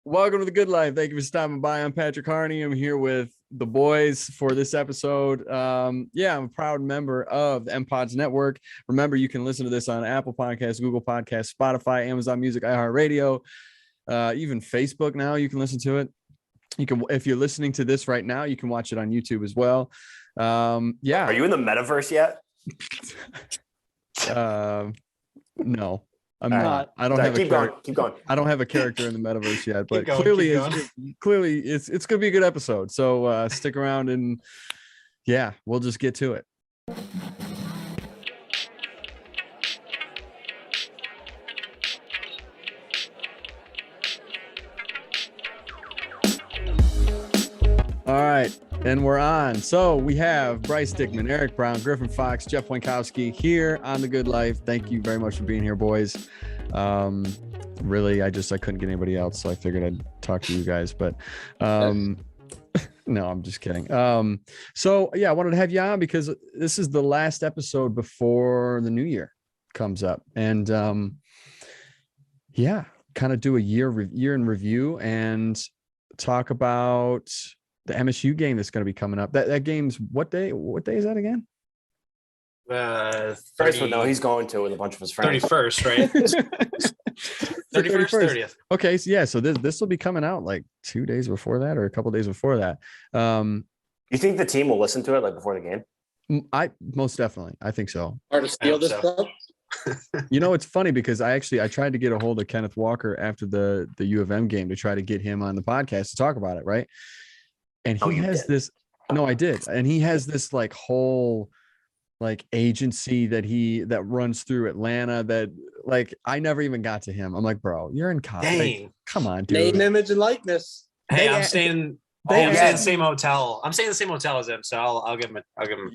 Welcome to the Good Life. Thank you for stopping by. I'm Patrick Harney. I'm here with the boys for this episode. I'm a proud member of the MPods Network. Remember, you can listen to this on Apple Podcasts, Google Podcasts, Spotify, Amazon Music, iHeartRadio, even Facebook now. You can listen to it. You can, if you're listening to this right now, you can watch it on YouTube as well. Are you in the metaverse yet? No. I'm not. I don't have keep going. I don't have a character in the metaverse yet, but clearly it's going to be a good episode. So stick around and we'll just get to it. All right. And we're on. So we have Bryce Dickman, Erik Brown, Griffin Fox, Jeff Piontkowski here on The Good Life. Thank you very much for being here, boys. Really, I couldn't get anybody else, so I figured I'd talk to you guys. But no, I'm just kidding. I wanted to have you on because this is the last episode before the new year comes up, and kind of do a year in review and talk about the MSU game that's going to be coming up. That game's what day? What day is that again? First one, no, he's going to with a bunch of his friends. 31st, right? 31st, 30th. Okay, so this will be coming out like 2 days before that, or a couple days before that. You think the team will listen to it like before the game? I most definitely, I think so. Hard to steal this stuff. It's funny because I tried to get a hold of Kenneth Walker after the U of M game to try to get him on the podcast to talk about it, right? And he has this. No, I did, and he has this like whole like agency that runs through Atlanta that like I never even got to him. I'm like, bro, you're in college. Like, come on, dude. Name, image, and likeness. Hey, I'm staying in the same hotel. I'm staying in the same hotel as him, so I'll give him.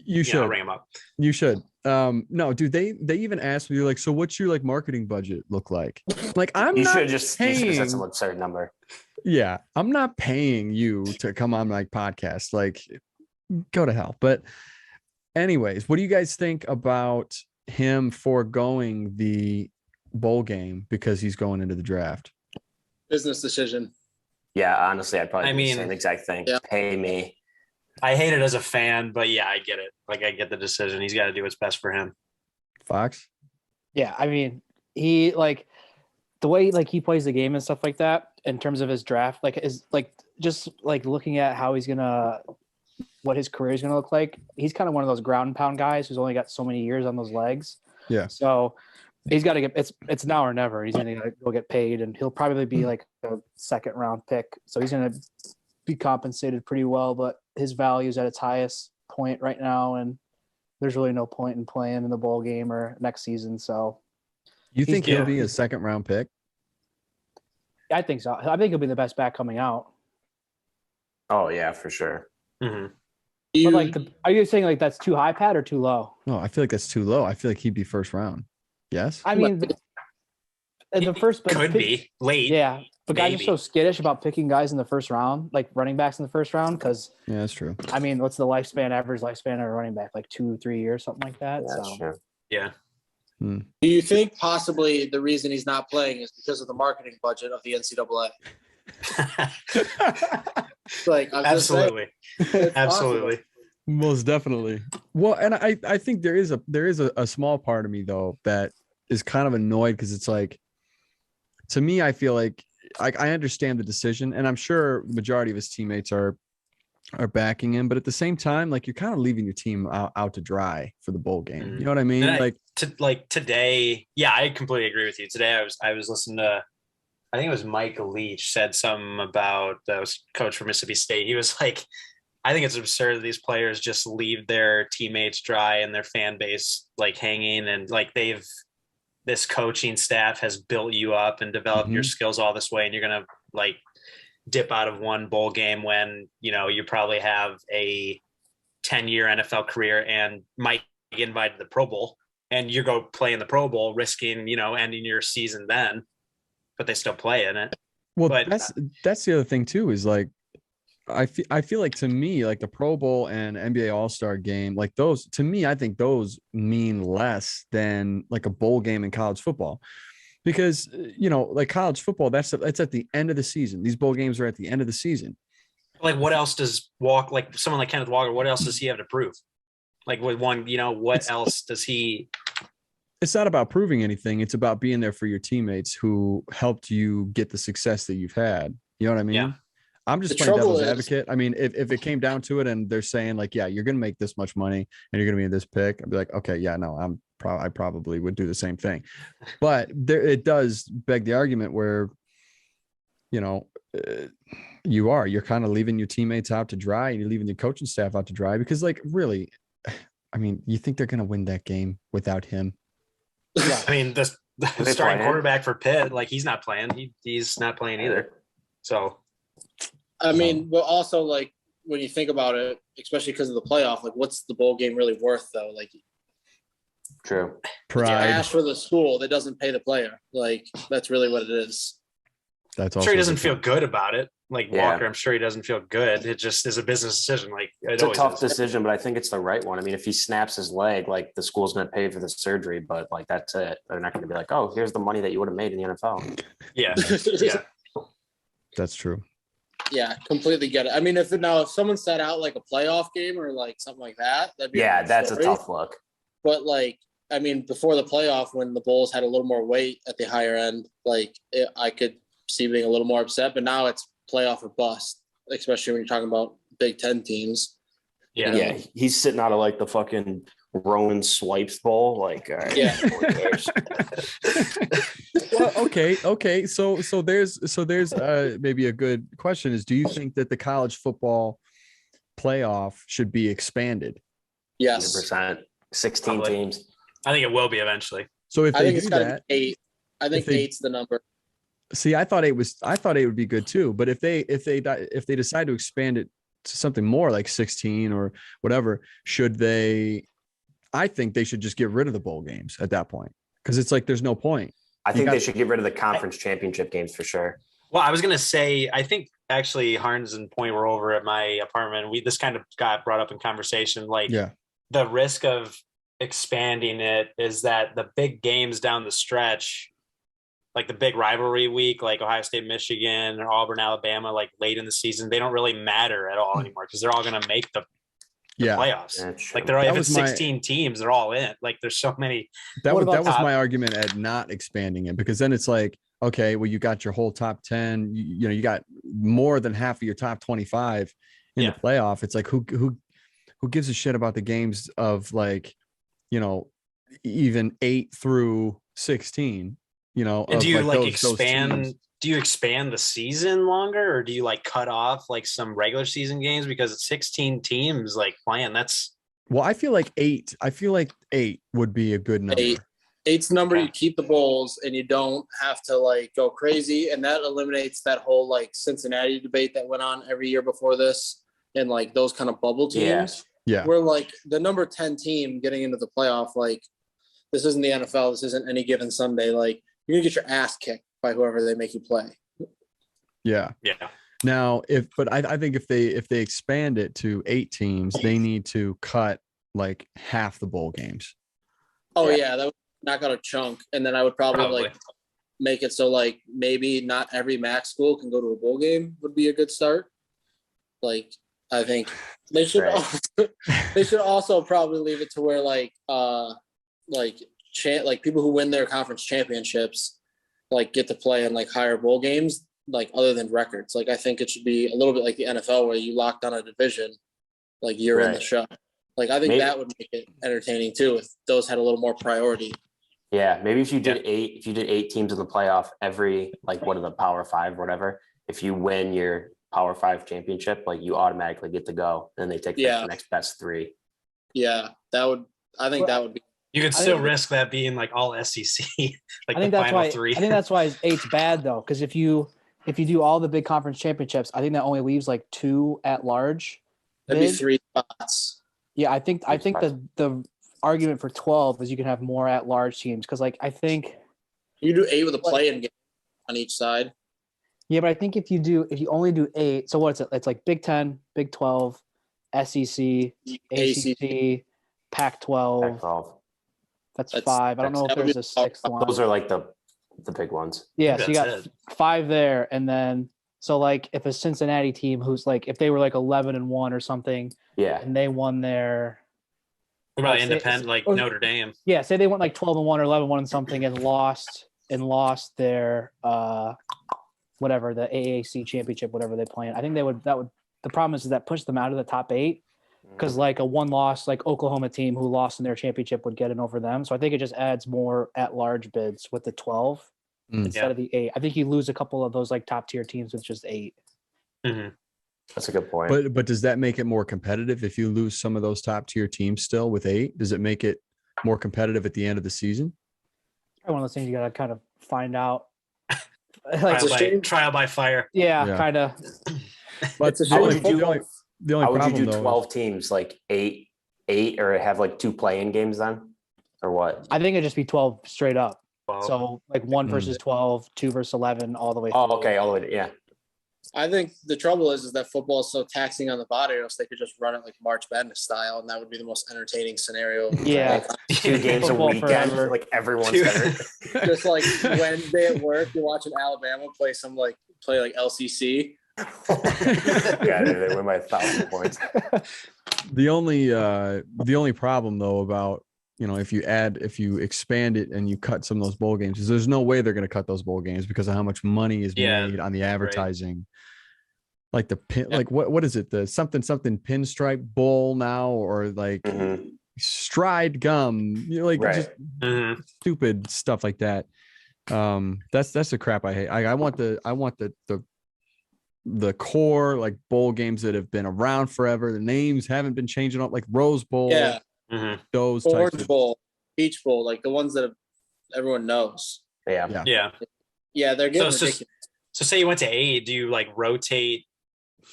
You should I'll ring him up. You should. No, dude. They even asked me like, so what's your like marketing budget look like? Like, you should have said some absurd number. Yeah, I'm not paying you to come on my podcast. Like, go to hell. But anyways, what do you guys think about him foregoing the bowl game because he's going into the draft? Business decision. Yeah, honestly, I'd probably do the same exact thing. Yeah. Pay me. I hate it as a fan, but yeah, I get it. Like, I get the decision. He's got to do what's best for him. Fox? Yeah, I mean, he like the way like he plays the game and stuff like that in terms of his draft, like is like just like looking at how what his career is going to look like. He's kind of one of those ground and pound guys who's only got so many years on those legs. Yeah. So he's got to it's now or never. He's going to go get paid, and he'll probably be like a second round pick. So he's going to be compensated pretty well, but his value is at its highest point right now. And there's really no point in playing in the bowl game or next season. So you think he'll be a second round pick? I think so. I think he'll be the best back coming out. Oh yeah, for sure. Mm-hmm. But like, are you saying like that's too high, Pat, or too low? No, I feel like that's too low. I feel like he'd be first round. Yes. I mean, the first could be late. Yeah, but guys are so skittish about picking guys in the first round, like running backs in the first round, because that's true. I mean, what's the average lifespan of a running back? Like 2-3 years, something like that. Yeah, so sure. Yeah. Do you think possibly the reason he's not playing is because of the marketing budget of the NCAA? Like, absolutely. Possible. Most definitely. Well, and I think there is a small part of me though that is kind of annoyed because it's like, to me, I feel like I understand the decision, and I'm sure the majority of his teammates are backing him, but at the same time, like, you're kind of leaving your team out to dry for the bowl game. You know what I mean? Today, yeah, I completely agree with you. Today, I was listening to, I think it was Mike Leach said something about, that was coach for Mississippi State. He was like, I think it's absurd that these players just leave their teammates dry and their fan base like hanging, and like this coaching staff has built you up and developed your skills all this way, and you're gonna like dip out of one bowl game when you probably have a 10-year NFL career and might get invited to the Pro Bowl, and you go play in the Pro Bowl, risking ending your season then, but they still play in it. Well, but that's the other thing too, is like, I feel like, to me, like the Pro Bowl and NBA All-Star game, like those, to me, I think those mean less than like a bowl game in college football. because like college football, that's at the end of the season. These bowl games are at the end of the season. Like, what else does someone like Kenneth Walker, what else does he have to prove? Like with one, what else does he? It's not about proving anything. It's about being there for your teammates who helped you get the success that you've had. You know what I mean? Yeah. I'm just The playing devil's trouble is- advocate. I mean, if it came down to it and they're saying like, yeah, you're going to make this much money and you're going to be in this pick, I'd be like, okay, yeah, no, I probably would do the same thing. But it does beg the argument where, you're kind of leaving your teammates out to dry and you're leaving your coaching staff out to dry because like, really, I mean, you think they're going to win that game without him? Yeah. I mean, the starting playing? quarterback for Pitt, like he's not playing. He's not playing either. So, I mean, but also like when you think about it, especially because of the playoff, like what's the bowl game really worth though? Like True. Pride. cash for the school that doesn't pay the player. Like that's really what it is. That's I'm also sure he doesn't feel good about it. Like Yeah. Walker, I'm sure he doesn't feel good. It just is a business decision. Like It's a tough is. decision, but I think it's the right one. I mean, if he snaps his leg, like the school's going to pay for the surgery, but like that's it. They're not going to be like, oh, here's the money that you would have made in the NFL. Yeah. Yeah. That's true. Yeah, completely get it. I mean, if someone set out like a playoff game or like something like that, that'd be Yeah, different that's a story. tough look. But like, I mean, before the playoff, when the Bulls had a little more weight at the higher end, I could see being a little more upset. But now it's playoff or bust, especially when you're talking about Big Ten teams. Yeah. Yeah, he's sitting out of like the fucking Rowan Swipes Bowl. Like, all right, Yeah. who cares? Well, okay. So there's maybe a good question is, do you think that the college football playoff should be expanded? Yes. 100%. 16 Probably. teams. I think it will be eventually. So if I they think do it's got to that, be 8. I think if they- 8's the number. see, I thought it would be good too. But if they decide to expand it to something more like 16 or whatever, I think they should just get rid of the bowl games at that point. Because it's like there's no point. I think they should get rid of the conference championship games for sure. Well, I was gonna say, I think actually Harns and Point were over at my apartment. This kind of got brought up in conversation. Like, Yeah. the risk of expanding it is that the big games down the stretch, like the big rivalry week, like Ohio State, Michigan, or Auburn, Alabama, like late in the season, they don't really matter at all anymore because they're all going to make the Yeah. playoffs. That's true. Like they're all, That if it's was my- 16 teams, they're all in. Like there's so many. That What was about top- my argument at not expanding it, because then it's like, okay, well, you got your whole top 10, you got more than half of your top 25 in Yeah. the playoff. It's like, who gives a shit about the games of like, even 8 through 16, And of do you like those expand? teams. Do you expand the season longer, or do you like cut off like some regular season games because it's 16 teams like playing? That's Well, I feel like 8 would be a good number. 8's the number. Okay. You keep the Bulls and you don't have to like go crazy. And that eliminates that whole like Cincinnati debate that went on every year before this and like those kind of bubble teams. Yeah. Where like the number 10 team getting into the playoff, like this isn't the NFL. This isn't any given Sunday. Like you're gonna get your ass kicked by whoever they make you play. Yeah. yeah. Now, I think if they expand it to 8 teams, they need to cut like half the bowl games. Oh Yeah. yeah, that would knock out a chunk. And then I would probably like make it so like maybe not every MAC school can go to a bowl game would be a good start. Like I think they should Right. they should also probably leave it to where like people who win their conference championships like get to play in like higher bowl games like other than records. Like I think it should be a little bit like the NFL where you lock down a division like you're in the Right. show. Like I think Maybe- that would make it entertaining too if those had a little more priority. Yeah, maybe if you did 8 teams in the playoff, every like one of the Power 5 or whatever, if you win your Power 5 championship, like you automatically get to go. And they take Yeah. the next best 3. Yeah, that would. I think that would be. You could I still think- risk that being like all SEC, like I think the that's final why. 3. I think that's why 8's bad though, because if you do all the big conference championships, I think that only leaves like 2 at large. That'd be bid. 3 spots. Yeah, I think spots. the argument for 12 is you can have more at large teams because like I think You do 8 with a play-in game on each side. yeah, but I think if you only do 8, so what's it? It's like Big 10, Big 12, SEC, ACC, Pac-12. Pac-12. That's That's- 5. I don't know if that would be there's a the top 6th one. Those are like the The big ones. Yeah, so you got That's it. 5 there, and then so like if a Cincinnati team who's like if they were like 11-1 or something, Yeah. and they won their What about Like, say- independent, like or- Notre Dame? yeah, say they went like 12-1 or 11-1 and something and lost their whatever the AAC championship, whatever they play in. I think the problem is that pushed them out of the top 8 because like a one loss like Oklahoma team who lost in their championship would get in over them. So I think it just adds more at large bids with the 12 instead of the 8. I think you lose a couple of those like top tier teams with just 8. Mm-hmm. That's a good point. But does that make it more competitive if you lose some of those top tier teams still with 8? Does it make it more competitive at the end of the season? Probably one of those things you got to kind of find out. Like, Trial by fire. yeah. Kind of. But It's a How would the you only, do? the only How would problem you do though, 12 teams, like eight, or have like 2 play-in games then, or what? I think it'd just be 12 straight up. Well, So like 1 versus 12, 2 versus 11, all the way. Oh, through. okay, all the way. Yeah. I think the trouble is that football is so taxing on the body, or else they could just run it like March Madness style, and that would be the most entertaining scenario. Yeah. 2 games a Football weekend, forever. like everyone's hurt. Just like Wednesday at work, you're watching Alabama play LCC. Yeah, they win by 1,000 points. the only problem though about, if you expand it and you cut some of those bowl games, is there's no way they're going to cut those bowl games because of how much money is made on the advertising. Like the pin, like what is it? The something pinstripe bowl now, or like stride gum, just stupid stuff like that. That's the crap I hate. I want the core like bowl games that have been around forever. The names haven't been changing up, like Rose Bowl. Yeah. Those Orange types of, Bowl, Peach Bowl, like the ones that everyone knows. Yeah. They're getting ridiculous. So say you went to 8, do you like rotate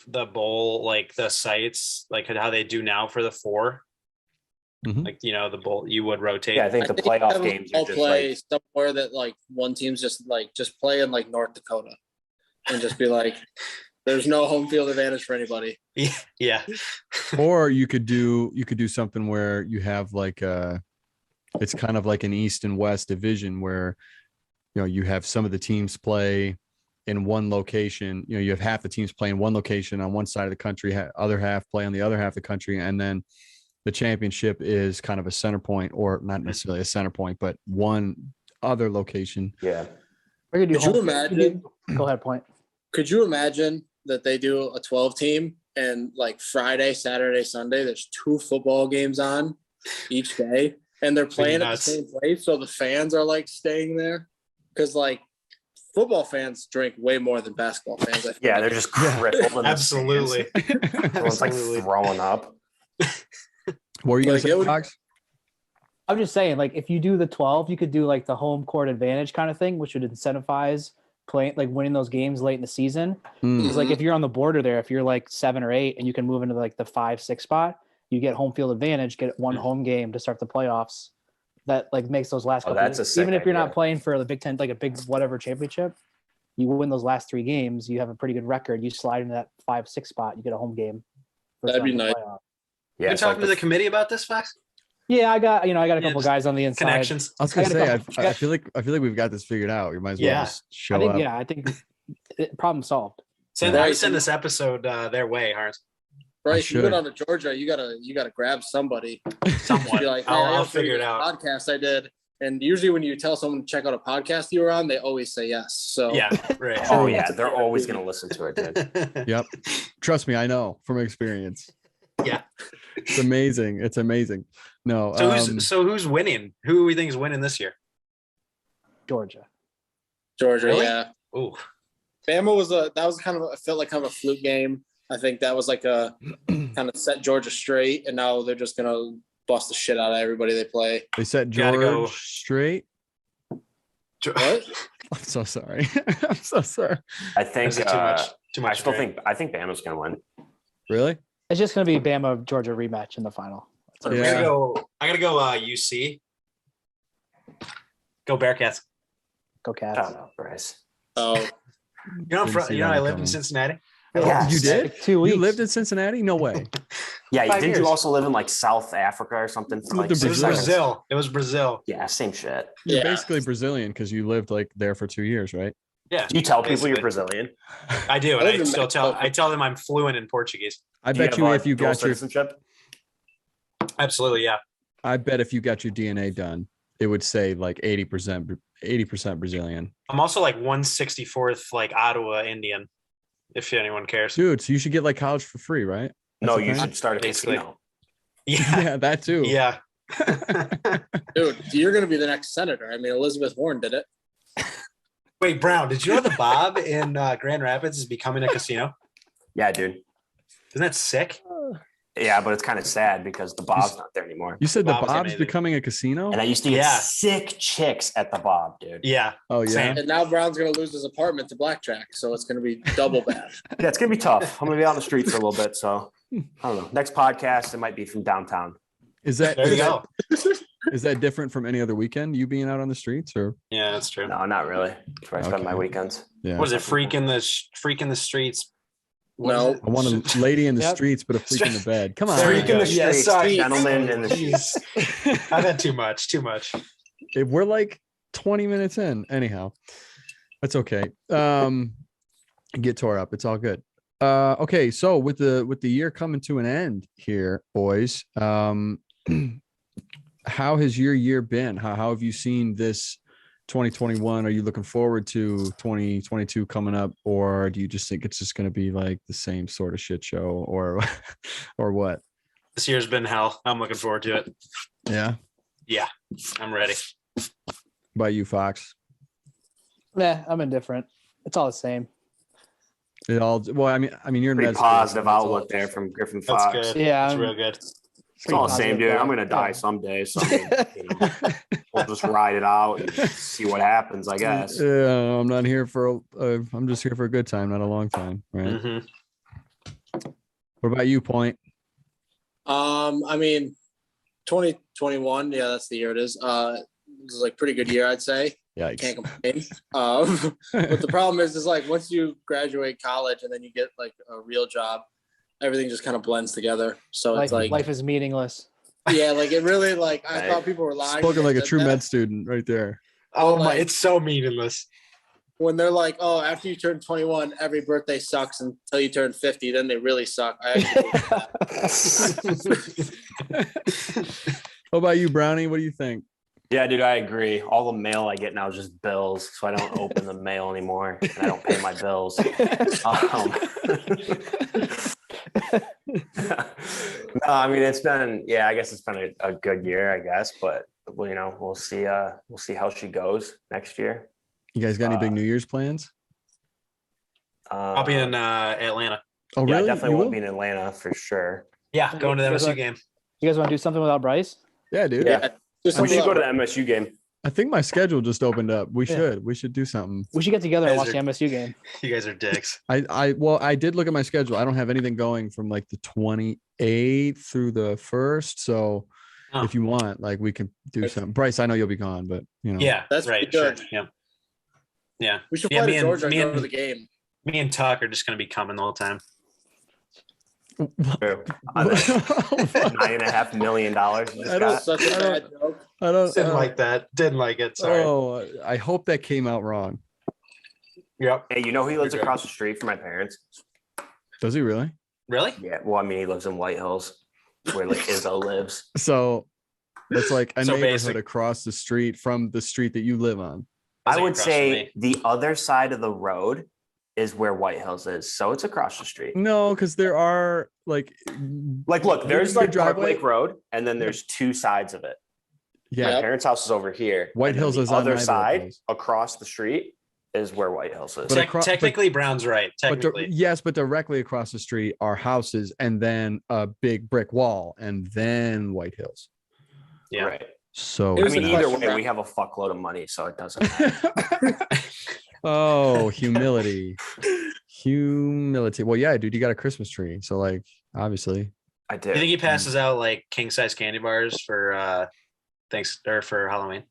the bowl, like the sites, like how they do now for the 4? Like, the bowl, you would rotate. Yeah, I think the playoff games are just play like somewhere that like one team's just play in like North Dakota and just be like, there's no home field advantage for anybody. Yeah. or you could do something where you have like it's kind of like an East and West division where you have some of the teams play in one location. You have half the teams play in one location on one side of the country, other half play on the other half of the country, and then the championship is kind of a center point, or not necessarily a center point, but one other location. Yeah. Could you imagine? Go ahead, point. Could you imagine that they do a 12 team and like Friday, Saturday, Sunday, there's 2 football games on each day and they're playing at the same place. So the fans are like staying there. Cause like football fans drink way more than basketball fans. Yeah. They're just crippled. Absolutely. Everyone's like throwing up. What are you going to say, Fox? I'm just saying, like, if you do the 12, you could do like the home court advantage kind of thing, which would incentivize playing, like winning those games late in the season. Because like if you're on the border there, if you're like 7 or 8 and you can move into like the 5-6 spot, you get home field advantage, get one home game to start the playoffs. That like makes those last couple that's games, a even if you're idea. not playing for the Big Ten, like a big whatever championship, you win those last 3 games, you have a pretty good record. You slide into that 5-6 spot, you get a home game. That'd be nice. You been talking to the committee about this, Fox? Yeah, I got a couple guys on the inside. Connections. I was going to say, I feel like we've got this figured out. You might as well just show up. I think problem solved. Send this episode their way, Harns. Bryce, you go down to Georgia, you gotta grab somebody. Someone. Be like, hey, I'll figure it out. Podcast I did. And usually when you tell someone to check out a podcast you were on, they always say yes. So Yeah, right. Oh yeah, they're always gonna listen to it, dude. Yep. Trust me, I know from experience. Yeah. It's amazing. It's amazing. No. So who's winning? Who do we think is winning this year? Georgia. Really? Yeah. Ooh. Bama felt like kind of a fluke game. I think that was like a kind of set Georgia straight, and now they're just gonna bust the shit out of everybody they play. They set George straight. What? I'm so sorry. I'm so sorry. I think Too much. I think Bama's gonna win. Really? It's just going to be Bama Georgia rematch in the final. I gotta go. UC. Go Bearcats. Go Cats. Oh no, Bryce. Oh, I live in coming. Cincinnati. Yes. You did? Like 2 weeks. You lived in Cincinnati? No way. Yeah, 5 didn't years. you also live in like South Africa or something for like Lived in It was 6 seconds? Brazil. It was Brazil. Yeah, same shit. You're Yeah. basically Brazilian because you lived like there for 2 years, right? Yeah, Do you tell people you're Basically. Brazilian? I do, and I lived I in still Mexico. I tell them I'm fluent in Portuguese. I Do bet have, you if you dual got your citizenship? Absolutely, yeah. I bet if you got your DNA done, it would say like 80% Brazilian. I'm also like 164th, like Ottawa Indian, if anyone cares. Dude, so you should get like college for free, right? No, the you thing? should start a Basically. casino. Yeah, Yeah, that too. yeah. Dude, you're going to be the next senator. I mean, Elizabeth Warren did it. Wait, Brown, did you know the Bob in Grand Rapids is becoming a casino? Yeah, dude. Isn't that sick? Yeah, but it's kind of sad because the Bob's not there anymore. You said the Bob's Bob's amazing. becoming a casino? And I used to get Yeah. sick chicks at the Bob, dude. Yeah. Oh yeah. Same. And now Brown's going to lose his apartment to blackjack. So it's going to be double bad. Yeah, it's gonna be tough. I'm gonna be on the streets for a little bit, so I don't know. Next podcast, it might be from downtown. Is that There you is go. that different from any other weekend? You being out on the streets or Yeah, that's true. No, not really. That's where I spend my Okay. weekends. yeah? Was it freak in the streets? What No. is it? I want a lady in the Yep. streets, but a freak in the bed. Come on. Freak in the Yeah, streets. sorry, gentlemen in the Jeez. I've had too much. Too much. If we're like 20 minutes in, anyhow. That's okay. Get tore up. It's all good. Okay, so with the year coming to an end here, boys, how has your year been? How have you seen this 2021? Are you looking forward to 2022 coming up, or do you just think it's just going to be like the same sort of shit show, or or what? This year's been hell. I'm looking forward to it. Yeah. Yeah, I'm ready. By you, Fox. Yeah, I'm indifferent. It's all the same. It all well. I mean, you're in Pretty med school, positive so it's all- outlook there from Griffin That's Fox. good. Yeah, That's I'm- real good. It's all the same, dude. I'm gonna die Yeah. someday, so we'll just ride it out and see what happens, I guess. Yeah, I'm not here for. I'm just here for a good time, not a long time, right? Mhm. What about you, Point? I mean, 2021, yeah, that's the year it is. It was like pretty good year, I'd say. Yikes! Can't complain. But the problem is like once you graduate college and then you get like a real job, everything just kind of blends together. So it's like, Life is meaningless. yeah, like it really like I Right. thought people were lying. Spoken when like they a true said that. med student, right there. Oh my! Like- It's so meaningless. When they're like, oh, after you turn 21, every birthday sucks until you turn 50. Then they really suck. I actually, What about you, Brownie? What do you think? Yeah, dude, I agree. All the mail I get now is just bills, so I don't open the mail anymore, and I don't pay my bills. No, I mean it's been, yeah, I guess it's been a good year, I guess, but well, we'll see how she goes next year. You guys got any big New Year's plans? I'll be in Atlanta. Oh, Yeah, I really? definitely You won't will? be in Atlanta for sure. Yeah, going to the You guys MSU want- game. You guys want to do something without Bryce? Yeah, dude. Yeah. just We should something go to up. the MSU game. I think my schedule just opened up. We Yeah. should. We should do something. We should get together and Guys watch the are- MSU game. You guys are dicks. I did look at my schedule. I don't have anything going from like the 28th through the 1st. So Oh. if you want, like we can do something. Bryce, I know you'll be gone, but you know. Yeah, That's right. pretty good. Sure. Yeah. Yeah. We should Yeah, fly me to and- Georgia and me go and- to the game. Me and Tuck are just going to be coming the whole time. True. On that $9.5 million. you just I don't- got. Such a I bad joke. I don't. Didn't like that. Didn't like it. Sorry. Oh, I hope that came out wrong. Yep. Hey, he lives Okay. across the street from my parents. Does he really? Really? Yeah, well, I mean, he lives in White Hills, where like Izzo lives. So that's like a So neighborhood basic. across the street from the street that you live on. That's I like would across from say me. the other side of the road is where White Hills is, so it's across the street. No, because there are like Like, look, there's your like Park driveway. Lake Road, and then there's two sides of it. Yeah, My Yep. parents' house is over here. White and then Hills the is on other neither of side those. across the street is where White Hills is. But across- Technically, Brown's right. but Technically. yes, but directly across the street are houses and then a big brick wall and then White Hills. Yeah. Right. So I Here's mean, the either question, way, Brown. we have a fuckload of money, so it doesn't matter. oh, humility. Humility. Well, yeah, dude, you got a Christmas tree. So like obviously. I do. You think he passes out like king size candy bars for for Halloween?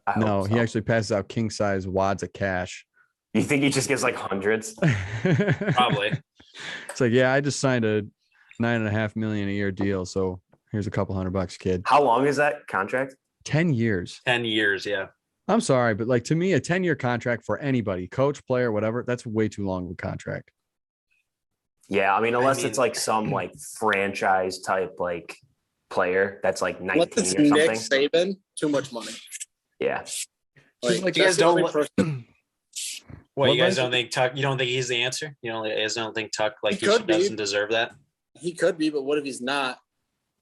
I hope No, he so. actually passes out king size wads of cash. You think he just gives like hundreds? Probably. It's like, yeah, I just signed a $9.5 million a year deal, so here's a couple $100, kid. How long is that contract? 10 years. 10 years, yeah. I'm sorry, but like to me, a 10-year contract for anybody, coach, player, whatever, that's way too long of a contract. Yeah, I mean, unless it's like some like franchise type like player that's like 19 What or is something. Nick Saban? Too much money. Yeah. Like, you guys that's the only don't- person- What, you guys Bryce? don't think Tuck? You don't think he's the answer? You guys don't think Tuck He could be. doesn't deserve that? He could be, but what if he's not?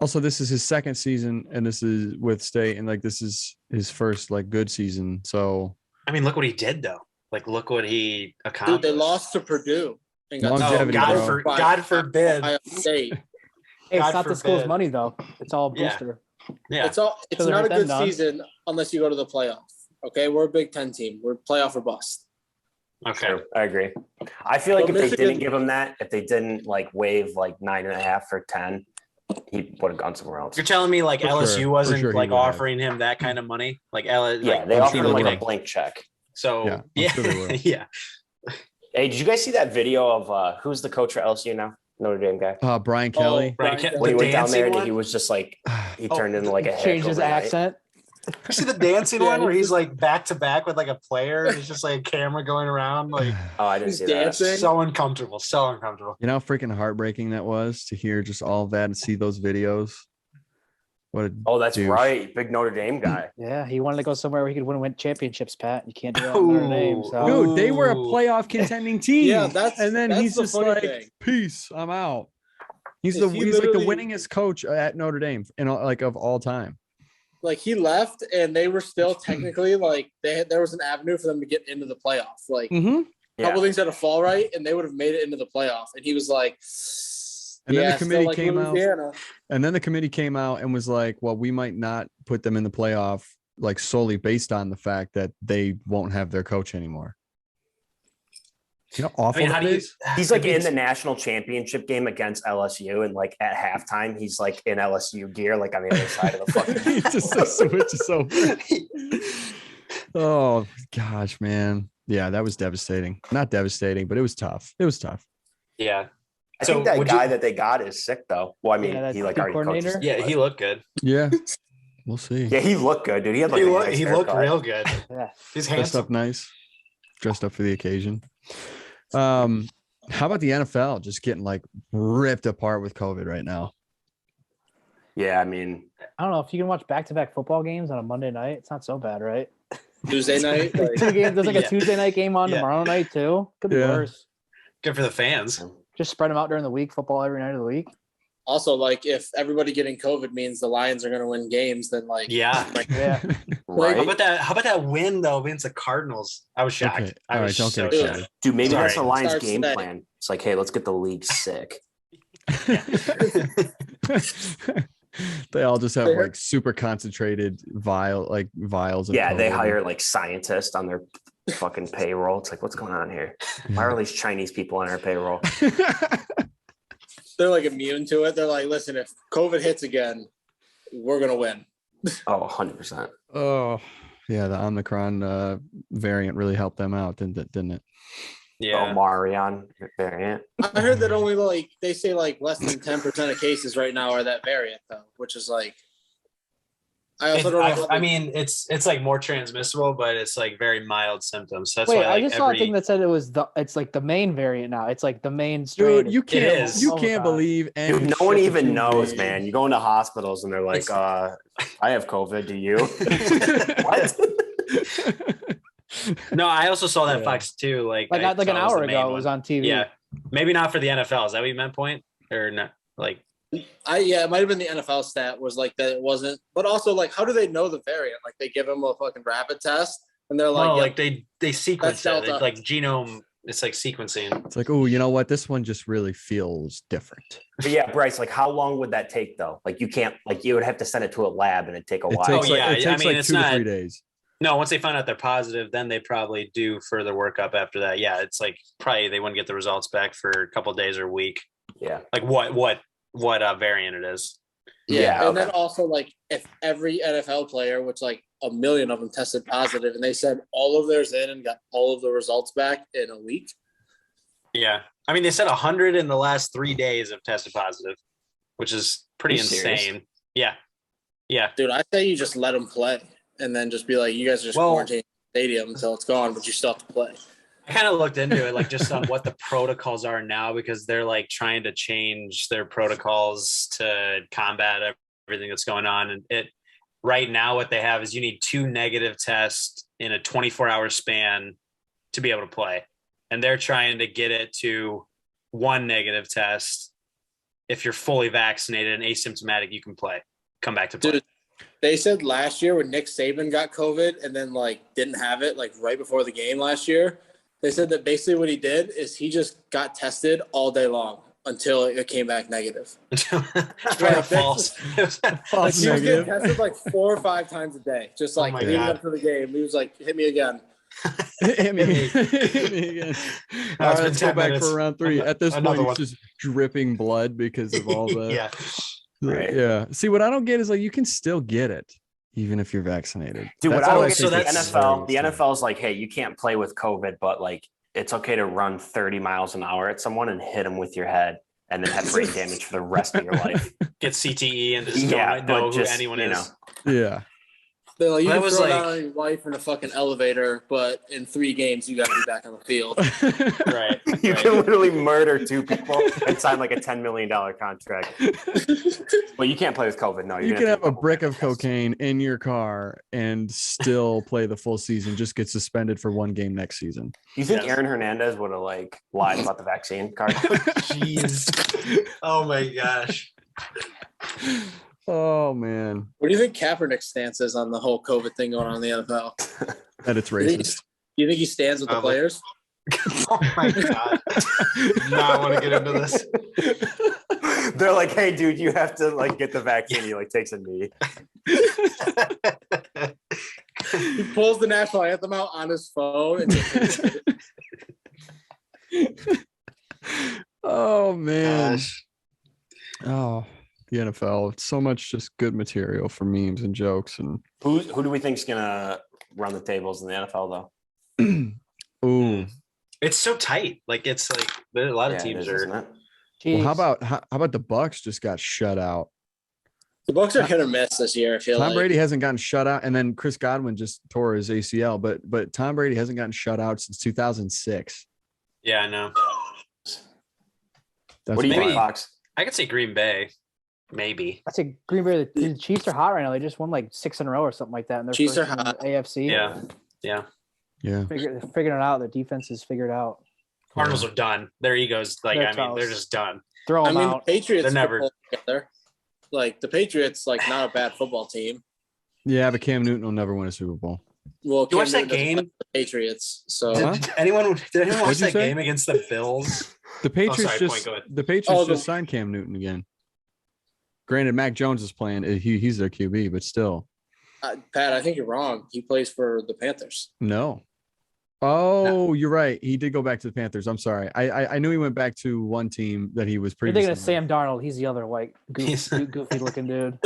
Also, this is his second season, and this is with State, and like this is his first like good season. So I mean, look what he did though. Like, look what he Dude, accomplished. they lost to Purdue. And got Longevity, Oh, bro. God forbid. Ohio State. Hey, God it's not the school's forbid. money though. It's all Yeah. booster. Yeah. It's not a hurt them good none. season unless you go to the playoff. Okay, we're a Big Ten team. We're playoff or bust. Okay. True. I agree. I feel like Well, if they Michigan- didn't give him that, if they didn't like waive like 9.5 for 10, he would have gone somewhere else. You're telling me like For LSU sure. wasn't For sure he like would have. offering him that kind of money? Like Yeah, like, they I'm offered sure him they like a would. blank check. so Yeah, I'm yeah, sure they would. yeah. Hey, did you guys see that video of who's the coach for LSU now? Notre Dame guy. Brian Kelly. Right. Brian When he The went down dancing there and one? he was just like he Oh, turned into like a hick Changed his overnight. accent. You see the dancing Yeah, one where he he's like back to back with like a player and it's just like a camera going around, like Oh, I didn't He's see that. dancing. so uncomfortable, so uncomfortable. You know how freaking heartbreaking that was to hear just all of that and see those videos. What a Oh, that's douche. right. Big Notre Dame guy. Yeah, he wanted to go somewhere where he could win championships, Pat. You can't do that in Notre Dame. So Dude, they were a Ooh. playoff contending team. Yeah, that's- and then that's he's the just funny like, thing. peace, I'm out. He's Is he he's like the literally- winningest coach at Notre Dame in like of all time. Like he left, and they were still technically like there was an avenue for them to get into the playoff. Like Mm-hmm. a Yeah. couple things had to fall right, and they would have made it into the playoff. And he was like, And then the "Yeah, still committee like came out. Louisiana." And then the committee came out and was like, well, we might not put them in the playoff like solely based on the fact that they won't have their coach anymore. You know, how awful I mean, how that do you? is? He's like in the national championship game against LSU, and like at halftime, he's like in LSU gear, like on the other side of the fucking. He just switches so. Oh gosh, man. Yeah, that was devastating. Not devastating, but it was tough. It was tough. Yeah, I So think that would guy you- that they got is sick though. Well, I mean, Yeah, that he like D already coaches. coordinator? yeah, he looked good. Yeah, we'll see. Yeah, he looked good, dude. He had like He, a looked, nice he looked haircut. real good. yeah, He's Dressed handsome. up nice. Dressed up for the occasion. How about the NFL just getting like ripped apart with COVID right now? Yeah, I mean, I don't know if you can watch back-to-back football games on a Monday night. It's not so bad, right? Tuesday night. Like, Two games. There's like Yeah. a Tuesday night game on Yeah. tomorrow night too. Could be Yeah. worse. Good for the fans. Just spread them out during the week. Football every night of the week. also, like if everybody getting COVID means the Lions are going to win games, then like Yeah. like, Yeah. right? How about that? How about that win though against the Cardinals? I was shocked. Okay. I All was right, don't so get shocked. excited. Dude, maybe that's the Sorry. Lions' Starts game today. plan. It's like, hey, let's get the league sick. They all just have like super concentrated vials of Yeah, they COVID. hire like scientists on their fucking payroll. It's like, what's going on here? Why are all these Chinese people on our payroll? they're like immune to it. They're like, listen, if COVID hits again, we're going to win. Oh, 100%. Oh, yeah, the Omicron variant really helped them out, didn't it? Yeah. Oh, Marion variant. I heard that only like they say like less than 10% of cases right now are that variant though, which is like I also don't know. how I they- mean, it's like more transmissible, but it's like very mild symptoms. So that's Wait, why I like just saw a thing that said it's like the main variant now. It's like the main strain. Dude, you can't is. you Oh, can't God. believe any Dude, no one shit even that you knows, read. man. You go into hospitals and they're like, It's- I have COVID. Do you? What? No, I also saw that Yeah. Fox too. Like like I an thought it was hour the main ago, it one. was on TV. Yeah, maybe not for the NFL. Is that what you meant, Point? Or not? Like, it might have been the NFL stat was like that it wasn't, but also like how do they know the variant? Like they give them a fucking rapid test and they're like, no, "Yep, like they sequence That's it. Delta. Like genome. It's like sequencing. It's like, oh, you know what? This one just really feels different. But yeah, Bryce, like how long would that take though? Like you can't, like you would have to send it to a lab and it'd take a It while. takes Oh, like yeah, it I takes mean, like it's 2 to not- 3 days. No, once they find out they're positive, then they probably do further workup after that. Yeah, it's like probably they wouldn't get the results back for a couple of days or a week. Yeah. Like what variant it is. Yeah. and then also like if every NFL player, which like a million of them tested positive, and they said all of theirs in and got all of the results back in a week. Yeah. I mean, they said 100 in the last 3 days have tested positive, which is pretty insane. Serious? Yeah. Yeah. Dude, I say you just let them play and then just be like, you guys are just quarantining the stadium until it's gone, but you still have to play. I kind of looked into it, like just on what the protocols are now, because they're like trying to change their protocols to combat everything that's going on. And it right now, what they have is you need 2 negative tests in a 24-hour span to be able to play. And they're trying to get it to 1 negative test. If you're fully vaccinated and asymptomatic, you can come back to play. Dude, they said last year when Nick Saban got COVID and then like didn't have it like right before the game last year, they said that basically what he did is he just got tested all day long until it came back negative. False. Like he was getting tested like 4 or 5 times a day, just like leading up to the game. He was like, hit me again. Hit me again. All right, let's go back for round 3. At this point, it's just dripping blood because of all the yeah. Right. Yeah. See, what I don't get is like you can still get it even if you're vaccinated. Dude, That's what I all don't think get is is the NFL. very The NFL is like, hey, you can't play with COVID, but like it's okay to run 30 miles an hour at someone and hit them with your head and then have brain damage for the rest of your life. Get CTE and just don't know who anyone is. Yeah. They're like, you That can was throw like- down on your wife in a fucking elevator, but in 3 games you got to be back on the field. Right. You can literally murder 2 people and sign like a $10 million contract. But you can't play with COVID. No, You can have a brick of cocaine in your car and still play the full season, just get suspended for 1 game next season. You think Yes. Aaron Hernandez would have like lied about the vaccine card? Jeez. Oh my gosh. Oh man. What do you think Kaepernick's stance is on the whole COVID thing going on in the NFL? That it's Do you think racist. you think he stands with the Probably. players? Oh my god. Not want to get into this. They're like, hey, dude, you have to like get the vaccine. He like takes a knee. He pulls the national anthem out on his phone and just Oh man. Gosh. Oh, the NFL. It's so much just good material for memes and jokes and Who do we think's gonna run the tables in the NFL though? ooh. It's so tight. Like it's like there are a lot of teams isn't are. it? Well, Jeez. how about the Bucks just got shut out? the Bucs are hit or miss this year. I feel Tom like Brady hasn't gotten shut out, and then Chris Godwin just tore his ACL, but Tom Brady hasn't gotten shut out since 2006. Yeah, I know. That's What do you Maybe- think, Fox? I could say Green Bay. Maybe. I say Green Bay. The Chiefs are hot right now. They just won like 6 in a row or something like that. And they're Chiefs first are in the hot. AFC. Yeah. Yeah. Yeah. They're figuring it out. Their defense is figured out. Cardinals are done. Their egos, like They're I mean, they're toast. just done. Throw I them mean, the out. Patriots They're never- pull together. Like the Patriots, like not a bad football team. Yeah, but Cam Newton will never win a Super Bowl. Well, You watch Cam that Newton doesn't game? play for the Patriots. So Huh? Did anyone watch What'd that you say? game against the Bills? The Patriots sorry, just Point, go ahead. the Patriots Oh, just signed Cam Newton again. Granted, Mac Jones is playing. He's their QB, but still, Pat, I think you're wrong. He plays for the Panthers. no. Oh, you're right. He did go back to the Panthers. I'm sorry. I knew he went back to one team that he was You're previously. thinking of Sam Darnold. He's the other white, goofy looking dude.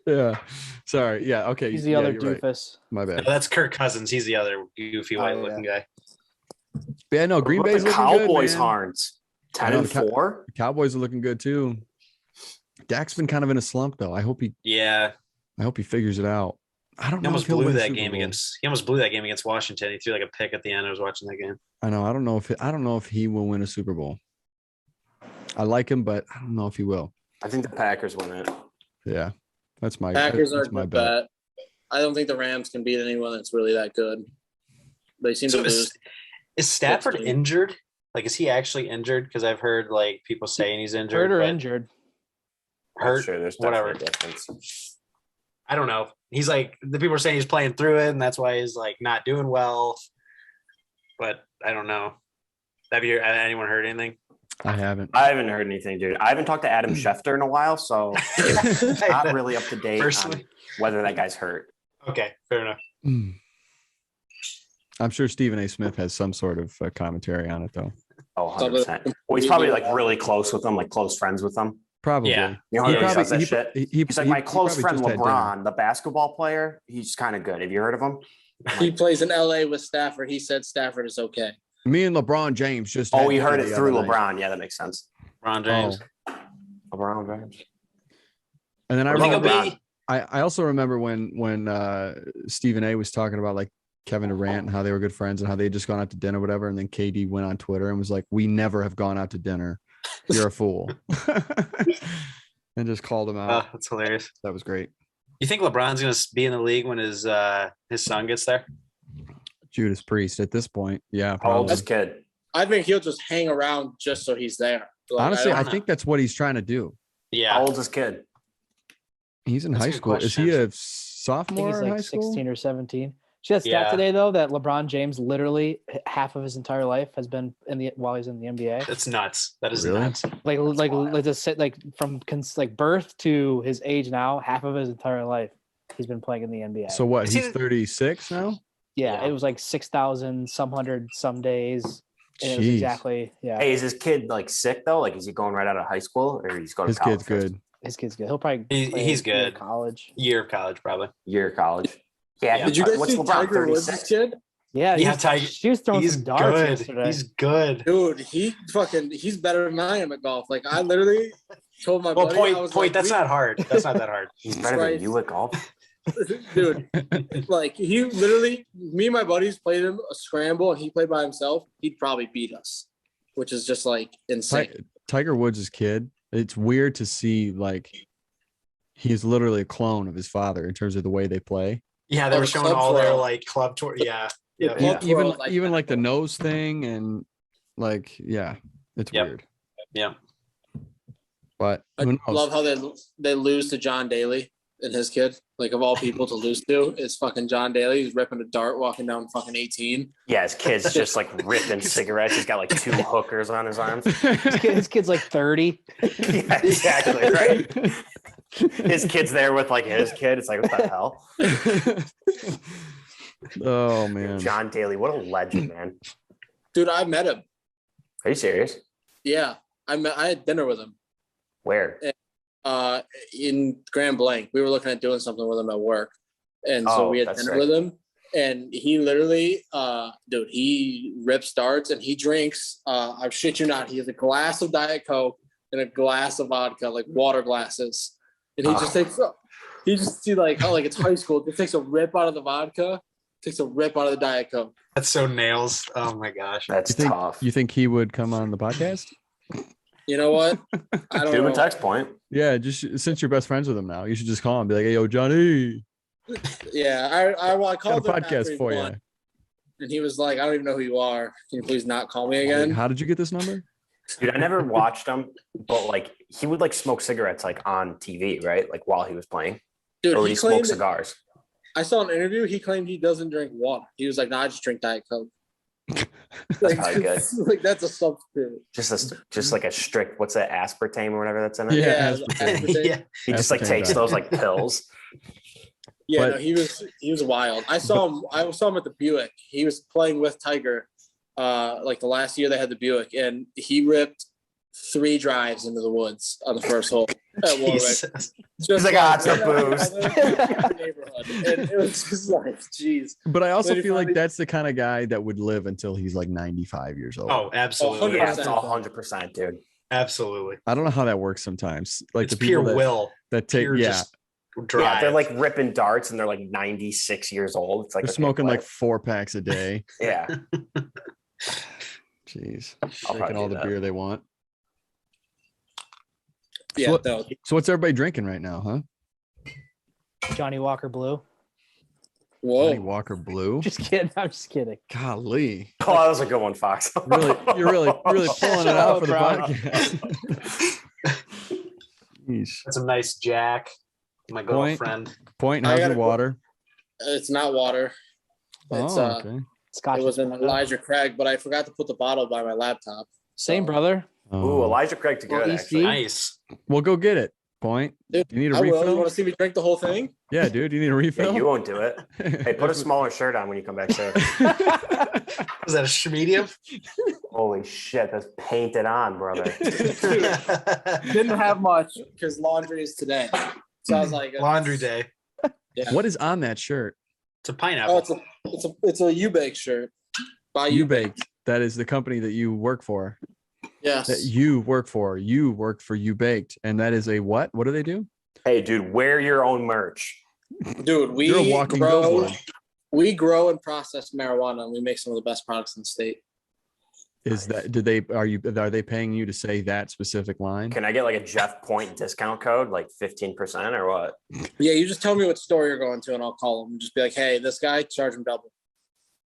Yeah. Sorry. Yeah. Okay. He's the yeah, other you're right. doofus. My No, bad. that's Kirk Cousins. He's the other goofy white looking guy. Yeah. No. Green What about Bay's the looking Cowboys, good, man. Harns. I 10 know, and the Cow- 4. The Cowboys are looking good too. Dak's been kind of in a slump though. I hope he Yeah. figures it out. I don't He know. almost if he'll blew win a that Super game Bowl. against Washington. He threw like a pick at the end. I was watching that game. I know. I don't know if he will win a Super Bowl. I like him, but I don't know if he will. I think the Packers win it. Yeah. That's my Packers are that's a my good bet. bet. I don't think the Rams can beat anyone that's really that good. They seem So to lose. is Stafford That's- injured? Like, is he actually injured? Because I've heard like people saying he's injured. Hurt or but injured. Hurt. Sure, there's whatever. definitely a difference. I don't know. He's like the people are saying he's playing through it, and that's why he's like not doing well. But I don't know. Have you anyone heard anything? I haven't. I haven't heard anything, dude. I haven't talked to Adam Schefter in a while, so not really up to date on Personally. whether that guy's hurt. Okay, fair enough. I'm sure Stephen A. Smith has some sort of commentary on it though. Oh, 100%. Well, he's probably like really close with them, like close friends with them. Probably. Yeah. You know He how he probably- says that he- shit? he- He's like, he- my he close probably friend just had dinner. LeBron, the basketball player, he's kind of good. Have you heard of him? He plays in LA with Stafford. He said Stafford is okay. Me and LeBron James just. Oh, had we dinner heard the it through other night. LeBron. Yeah, that makes sense. LeBron James. LeBron James. And then I What about remember. LeBron? I also remember when Stephen A was talking about like Kevin Durant and how they were good friends and how they had just gone out to dinner, whatever. And then KD went on Twitter and was like, "We never have gone out to dinner. You're a fool," and just called him out. That's hilarious. That was great. You think LeBron's going to be in the league when his son gets there? Judas Priest at this point, yeah. How old Probably. is this kid? I think he'll just hang around just so he's there. Like, Honestly, I don't- think that's what he's trying to do. Yeah. How old is this kid? He's in That's a high good school. Is he question. a I think sophomore he's in high like school? 16 or 17. She had a stat Yeah. today though that LeBron James literally half of his entire life has been while he's in the NBA. That's nuts. That is Really? nuts. Let's just say from birth to his age now, half of his entire life he's been playing in the NBA. So what? Is He's he- 36 now. yeah, Yeah. it was like 6,000 some hundred some days. And it was Jeez. exactly Hey, is this kid like sick though? Like, is he going right out of high school or he's going His to college kid's first? good. His kid's good. He'll probably He's play good. in college. Year of college, probably. Year of college. Yeah. Yeah. Did you guys what's see LeBron? Tiger Woods' 36? kid? Yeah, Yeah, Tiger- she was throwing He's some darts good. yesterday. He's good. Dude, he's better than I am at golf. Like I literally told my Well, buddy, I was point. like, That's not hard. That's not that hard. He's better Christ. than you at golf. dude. Like he literally, me and my buddies played him a scramble, and he played by himself. He'd probably beat us, which is just like insane. Tiger Woods' kid. It's weird to see like he's literally a clone of his father in terms of the way they play. Yeah, they Oh, were the showing club all their throw. like club tour. Yeah. Yeah, Yeah. club Even throw, like, even like the nose thing and like yeah, it's Yep. weird. Yeah. But I who knows? love how they lose to John Daly and his kid. Like of all people to lose to, it's fucking John Daly. He's ripping a dart, walking down fucking 18. Yeah, his kid's just like ripping cigarettes. He's got like 2 hookers on his arms. His kid's like 30. Yeah, exactly. Right. His kid's there with like his kid. It's like, what the hell? Oh man. John Daly, what a legend, man. Dude, I met him. Are you serious? Yeah, I had dinner with him. Where? In Grand Blanc. We were looking at doing something with him at work. And so Oh, we had that's dinner sick. with him. And he literally, dude, he rips darts and he drinks. I shit you not, he has a glass of Diet Coke and a glass of vodka, like water glasses. And he just see like how like it's high school, just takes a rip out of the vodka, takes a rip out of the Diet Coke. That's so nails. Oh my gosh. That's You tough. think he would come on the podcast? You know what? I don't Shoot him a know. text point. Yeah, just since you're best friends with him now, you should just call him and be like, "Hey, yo, Johnny, Yeah, I got called a him after podcast he for you." won, and he was like, "I don't even know who you are. Can you please not call me Like, again?" how did you get this number? Dude, I never watched him, but like he would like smoke cigarettes like on TV, right? Like while he was playing. Dude, Or would he he smoke claimed. cigars? I saw an interview. He claimed he doesn't drink water. He was like, "No, I just drink Diet Coke." That's probably good. Like that's a substitute. Just like a strict, what's that, aspartame or whatever that's in it? Yeah, aspartame. Yeah. He just like Aspartame takes diet. those like pills. Yeah, But- no, he was wild. I saw him at the Buick. He was playing with Tiger, like the last year they had the Buick, and he ripped 3 drives into the woods on the first hole at Warwick. Jesus. Just like, "Ah, it's the the neighborhood. And it was just like, geez. But I also Then he feel like finally- that's the kind of guy that would live until he's like 95 years old. Oh, absolutely. Yeah, 100%. it's 100%, dude. Absolutely. I don't know how that works sometimes. Like It's the people pure will. that take, Pure yeah, just drive. Yeah, they're like ripping darts and they're like 96 years old. It's like they're okay, smoking what? like 4 packs a day. yeah. Jeez, I'll drinking probably all do the that. beer they want. Yeah, what- no. So what's everybody drinking right now, huh? Johnny Walker Blue. Johnny Whoa. Walker Blue. Just kidding. I'm just kidding. Golly, Oh, that was a good one, Fox. you're really pulling it out for the Bro. podcast. Jeez. That's a nice Jack. My Point. girlfriend. Point. I How's gotta your water? It's not water. It's Oh, okay. Scotch. it was an Elijah Craig, but I forgot to put the bottle by my laptop. Same So- brother. Ooh, Oh. Elijah Craig to Well, good, EC. actually. Nice. Well, go get it. Point. Dude, Do you need a I will. You refill? want to see me drink the whole thing? Yeah, dude. You need a Yeah, refill. you won't do it. Hey, put a smaller shirt on when you come back soon. Was that a medium? Holy shit, that's painted on, brother. Didn't have much because laundry is today. So I was like, Laundry day. Yeah. What is on that shirt? It's a pineapple. It's a U-Bake shirt. By U-Baked. That is the company that you work for. Yes. That you work for. You work for U-Baked. And that is a what? What do they do? Hey, dude, wear your own merch. Dude, You're a walking billboard. we grow and process marijuana, and we make some of the best products in the state. Is that are they paying you to say that specific line? Can I get like a Jeff Point discount code, like 15% or what? Yeah, you just tell me what store you're going to, and I'll call them and just be like, hey, this guy, charge him double.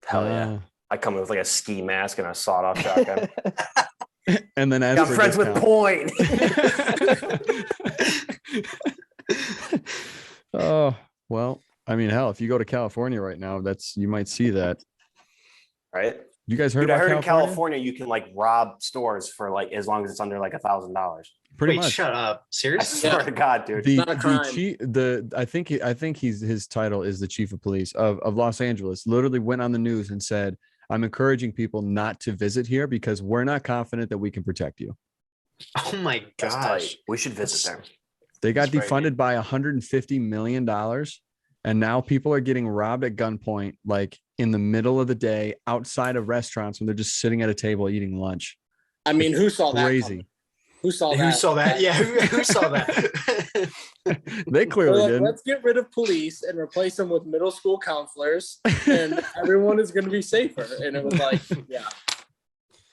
Hell yeah. I come in with like a ski mask and a sawed-off shotgun. And then I'm friends with Point. Oh, well, I mean, hell, if you go to California right now, you might see that. Right? You guys heard Dude, about I heard California? in California you can like rob stores for like as long as it's under like $1,000. Pretty Wait, much. shut up. I Seriously? swear to God, dude. The not a crime. I think his title is the chief of police of Los Angeles. Literally went on the news and said, "I'm encouraging people not to visit here because we're not confident that we can protect you." Oh my That's gosh. tight. We should visit there. They got That's defunded by $150 million, and now people are getting robbed at gunpoint, like in the middle of the day, outside of restaurants when they're just sitting at a table eating lunch. I mean, who saw that? Crazy. coming? Who saw that? Who saw that? Yeah, who saw that? They They're clearly like, didn't. let's get rid of police and replace them with middle school counselors, and everyone is going to be safer. And it was like, yeah.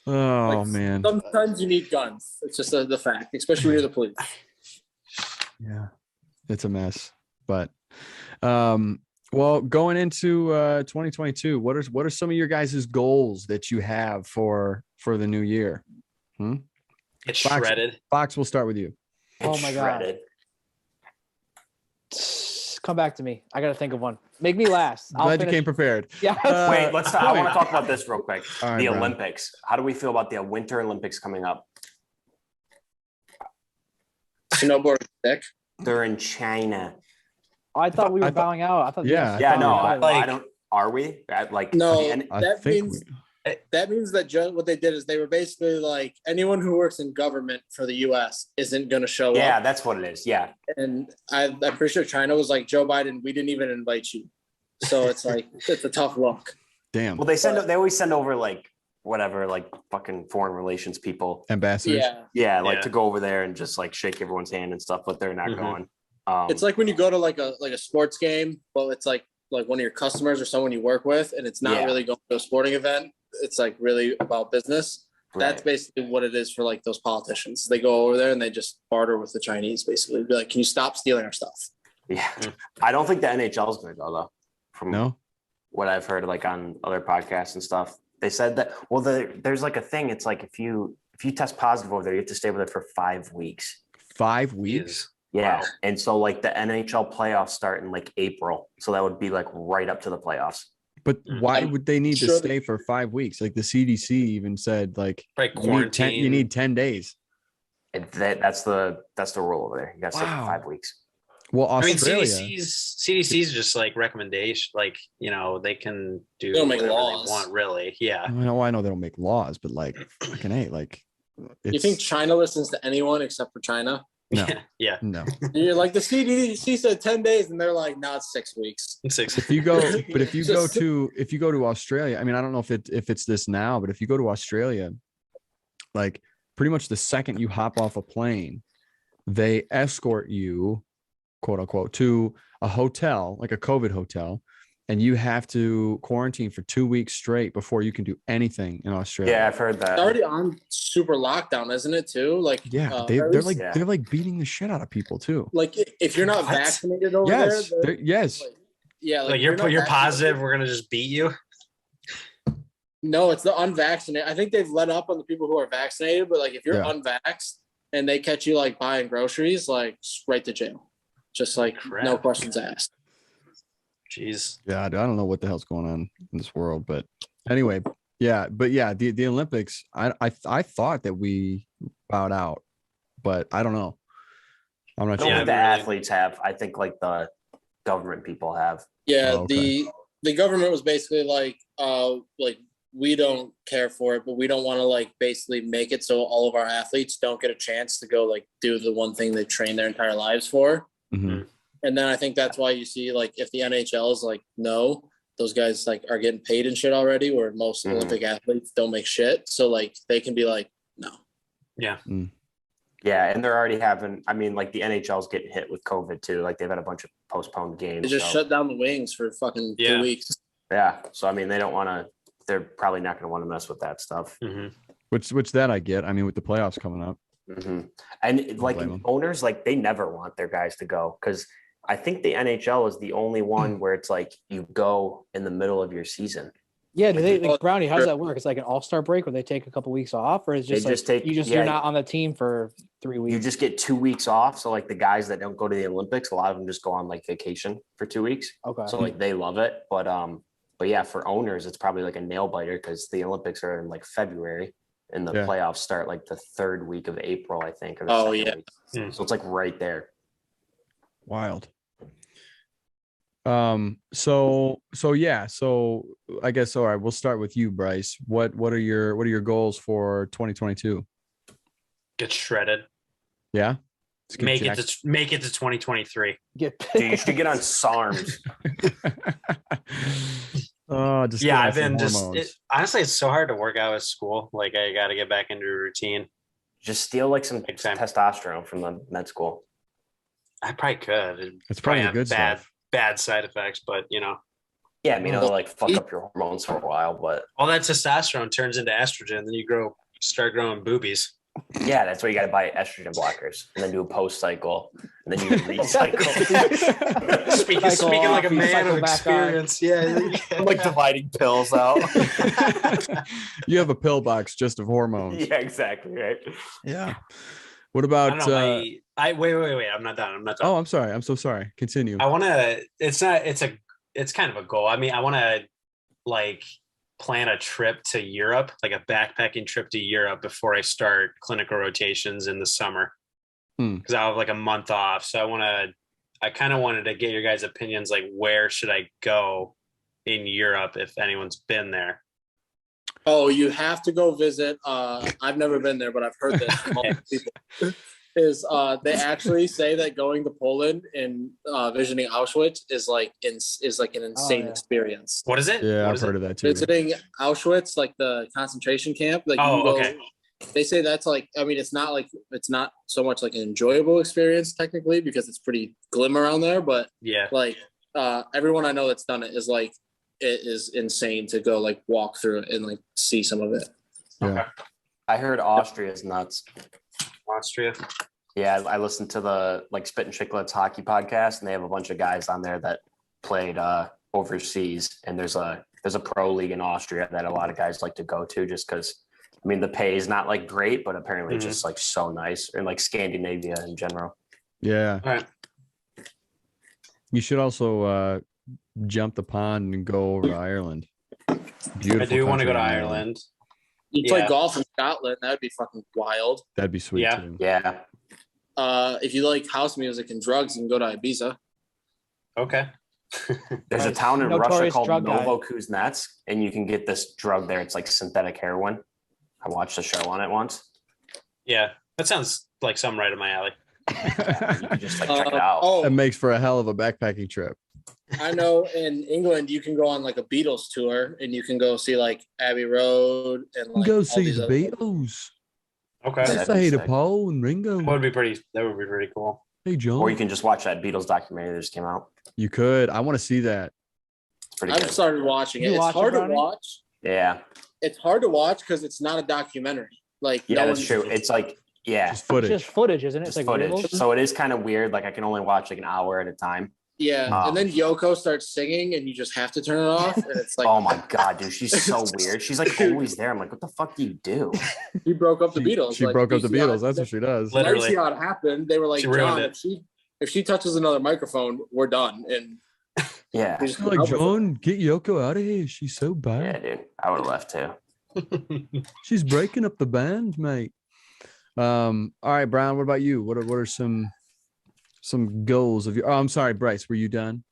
Oh Like, man. Sometimes you need guns. It's just the fact, especially when you're the police. Yeah, it's a mess. But well, going into 2022, what are some of your guys' goals that you have for the new year? It's Fox- shredded. Fox, we'll start with you. Oh my God. Shredded. Come back to me. I got to think of one. Make me last. I'll Glad you finish. came prepared. Yeah. Wait, I want to talk about this real quick. All right, The Brian. Olympics. How do we feel about the Winter Olympics coming up? Snowboard stick. They're in China. I thought we I were thought- bowing out. I thought. Yeah, yes, Yeah, bowing no, out. I don't. Are we? Like No, I that think means that what they did is they were basically like anyone who works in government for the U.S. isn't going to show yeah, up. that's what it is. Yeah. And I'm pretty sure China was like, Joe Biden, we didn't even invite you. So it's like, it's a tough look. Damn. Well, they always send over like whatever, like fucking foreign relations people. Ambassadors. Yeah. Yeah, like Yeah. to go over there and just like shake everyone's hand and stuff, but they're not Mhm. going. It's like when you go to like a sports game, but it's like one of your customers or someone you work with, and it's not Yeah. really going to a sporting event. It's like really about business. That's right. basically what it is for like those politicians. They go over there and they just barter with the Chinese, basically. Be like, can you stop stealing our stuff? Yeah. I don't think the NHL is going to go though. From No. what I've heard, like on other podcasts and stuff, they said that. Well, there's like a thing. It's like if you test positive over there, you have to stay with it for 5 weeks. 5 weeks. Is- Yeah, Wow. and so like the NHL playoffs start in like April, so that would be like right up to the playoffs. But why I'm would they need to sure stay for 5 weeks? Like the CDC even said, like Right, you need 10, quarantine. you need 10 days. And that's the rule over there. You got to stay Wow. for 5 weeks. Well, I mean, Australia. CDC's just like recommendation. Like, you know, they can do They don't make whatever laws. they want, really. Yeah. I know they don't make laws, but like, fucking A, like, You it's, think China listens to anyone except for China? no, Yeah. no. You're like, the CDC said 10 days, and they're like, no, it's 6 weeks. Six. If you go, but if you go Just- to Australia, I mean, I don't know if it's this now, but if you go to Australia, like pretty much the second you hop off a plane, they escort you, quote unquote, to a hotel, like a COVID hotel, and you have to quarantine for 2 weeks straight before you can do anything in Australia. Yeah, I've heard that. It's already on super lockdown, isn't it, too? Like, Yeah, at they're least- like yeah. they're like beating the shit out of people too. like if you're not What? vaccinated over Yes, there, yes. yeah, Like, if you're not positive, vaccinated- we're gonna just beat you. No, it's the unvaccinated. I think they've let up on the people who are vaccinated, but like if you're Yeah. unvaxxed and they catch you like buying groceries, like right to jail. Just like Crap. no questions asked. Jeez. Yeah, I don't know what the hell's going on in this world, but anyway, the Olympics. I thought that we bowed out, but I don't know. I'm I not don't sure. Yeah, think the really. athletes have. I think like the government people have. Yeah, Oh, okay. the government was basically like we don't care for it, but we don't want to like basically make it so all of our athletes don't get a chance to go like do the one thing they trained their entire lives for. Mm-hmm. And then I think that's why you see like if the NHL is like, no, those guys like are getting paid and shit already, where most Olympic athletes don't make shit. So like they can be like, no. Yeah. Yeah, and they're already having. I mean, like the NHL's getting hit with COVID too. Like they've had a bunch of postponed games. They just shut down the wings for fucking 2 weeks. Yeah, so I mean, they don't want to. They're probably not going to want to mess with that stuff. Which that I get. I mean, with the playoffs coming up, and like owners, like they never want their guys to go because I think the NHL is the only one where it's like you go in the middle of your season. Yeah, do they like Brownie? How does that work? It's like an all-star break where they take a couple weeks off, or is it just like you're not on the team for 3 weeks? You just get 2 weeks off. So like the guys that don't go to the Olympics, a lot of them just go on like vacation for 2 weeks. Okay. So like they love it, but yeah, for owners, it's probably like a nail biter because the Olympics are in like February and the playoffs start like the 3rd week of April, I think. Or the second week. So it's like right there. Wild. So I guess all right, we'll start with you, Bryce. What are your goals for 2022? Get shredded. Yeah. Make it to 2023. Dude, you should get on SARMs. I've been honestly, it's so hard to work out at school. Like I got to get back into a routine. Just steal like some testosterone from the med school. I probably could. It's probably a good stuff. Bad side effects, but you know. Yeah, I mean, it'll like fuck up your hormones for a while, but all that testosterone turns into estrogen, then you start growing boobies. Yeah, that's why you got to buy estrogen blockers and then do a post cycle and then you recycle. Speaking like a man of experience. Yeah, I'm like dividing pills out. You have a pill box just of hormones. Yeah, exactly. Right. Yeah. What about? Wait. I'm not done. Oh, I'm sorry. I'm so sorry. Continue. I want to. It's kind of a goal. I mean, I want to like plan a trip to Europe, like a backpacking trip to Europe before I start clinical rotations in the summer. Because I'll have like a month off. So I kind of wanted to get your guys' opinions. Like, where should I go in Europe if anyone's been there? Oh, you have to go visit. I've never been there, but I've heard this from multiple people. They actually say that going to Poland and visiting Auschwitz is like an insane experience. What is it? Yeah, I've heard of that too. Visiting Auschwitz, like the concentration camp. Like okay. They say that's like, I mean, it's not so much like an enjoyable experience technically because it's pretty glim around there, but like everyone I know that's done it is like, it is insane to go like walk through it and like see some of it. Yeah. Okay. I heard Austria is nuts. Austria. Yeah, I listened to the like Spit and Chicklets hockey podcast, and they have a bunch of guys on there that played overseas. And there's a pro league in Austria that a lot of guys like to go to, just because. I mean, the pay is not like great, but apparently it's just like so nice, and like Scandinavia in general. Yeah. All right. You should also jump the pond and go over to Ireland. Beautiful. I do want to go to Ireland. You play golf in Scotland. That'd be fucking wild. That'd be sweet too. Yeah. If you like house music and drugs, you can go to Ibiza. Okay. There's a town in Russia called Novokuznetsk, and you can get this drug there. It's like synthetic heroin. I watched a show on it once. Yeah, that sounds like something right in my alley. You can just like check it out. That makes for a hell of a backpacking trip. I know in England you can go on like a Beatles tour and you can go see like Abbey Road and like go see the Beatles. Okay. Say to Paul and Ringo. That would be pretty cool. Hey John. Or you can just watch that Beatles documentary that just came out. You could. I want to see that. It's pretty good. I've started watching it. It's hard to watch. Yeah. It's hard to watch because it's not a documentary. Like that's true. It's like just footage. It's just footage, isn't it? It's like footage. reels? So it is kind of weird. Like I can only watch like an hour at a time. Yeah, and then Yoko starts singing, and you just have to turn it off. And it's like, oh my god, dude, she's so weird. She's like always there. I'm like, what the fuck do you do? She broke up the Beatles. She broke up the Beatles. That's what she does. Literally. I see how it happened. They were like, John, if she touches another microphone, we're done. And yeah, like John, get Yoko out of here. She's so bad. Yeah, dude, I would have left too. She's breaking up the band, mate. All right, Brown. What about you? What are some goals of your? Oh, I'm sorry, Bryce. Were you done?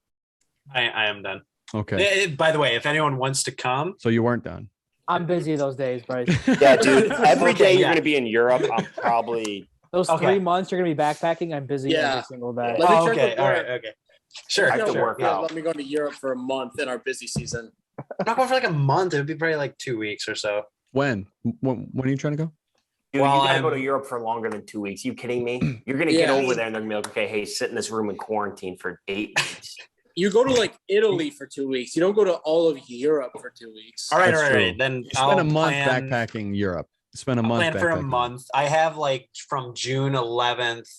I am done. Okay. By the way, if anyone wants to come, so you weren't done. I'm busy those days, Bryce. Yeah, dude. Every day Okay, you're yeah. gonna be in Europe. I'm probably. Those Okay. 3 months you're gonna be backpacking. I'm busy Yeah. every single day. Let me Oh, check okay. with All work. right. Okay. Sure. I have to sure. work Yeah. out. Let me go to Europe for a month in our busy season. I'm not going for like a month. It would be probably like 2 weeks or so. When are you trying to go? Dude, Well, you gotta go to I'm- Europe for longer than 2 weeks. You kidding me? You're gonna get over there and they're gonna be like, okay, hey, sit in this room in quarantine for 8 weeks. You go to like Italy for 2 weeks. You don't go to all of Europe for 2 weeks. All right. That's All true. right. Then Spend I'll a month plan, backpacking Europe. Spend a I'll month plan for a backpacking. month. I have like from June 11th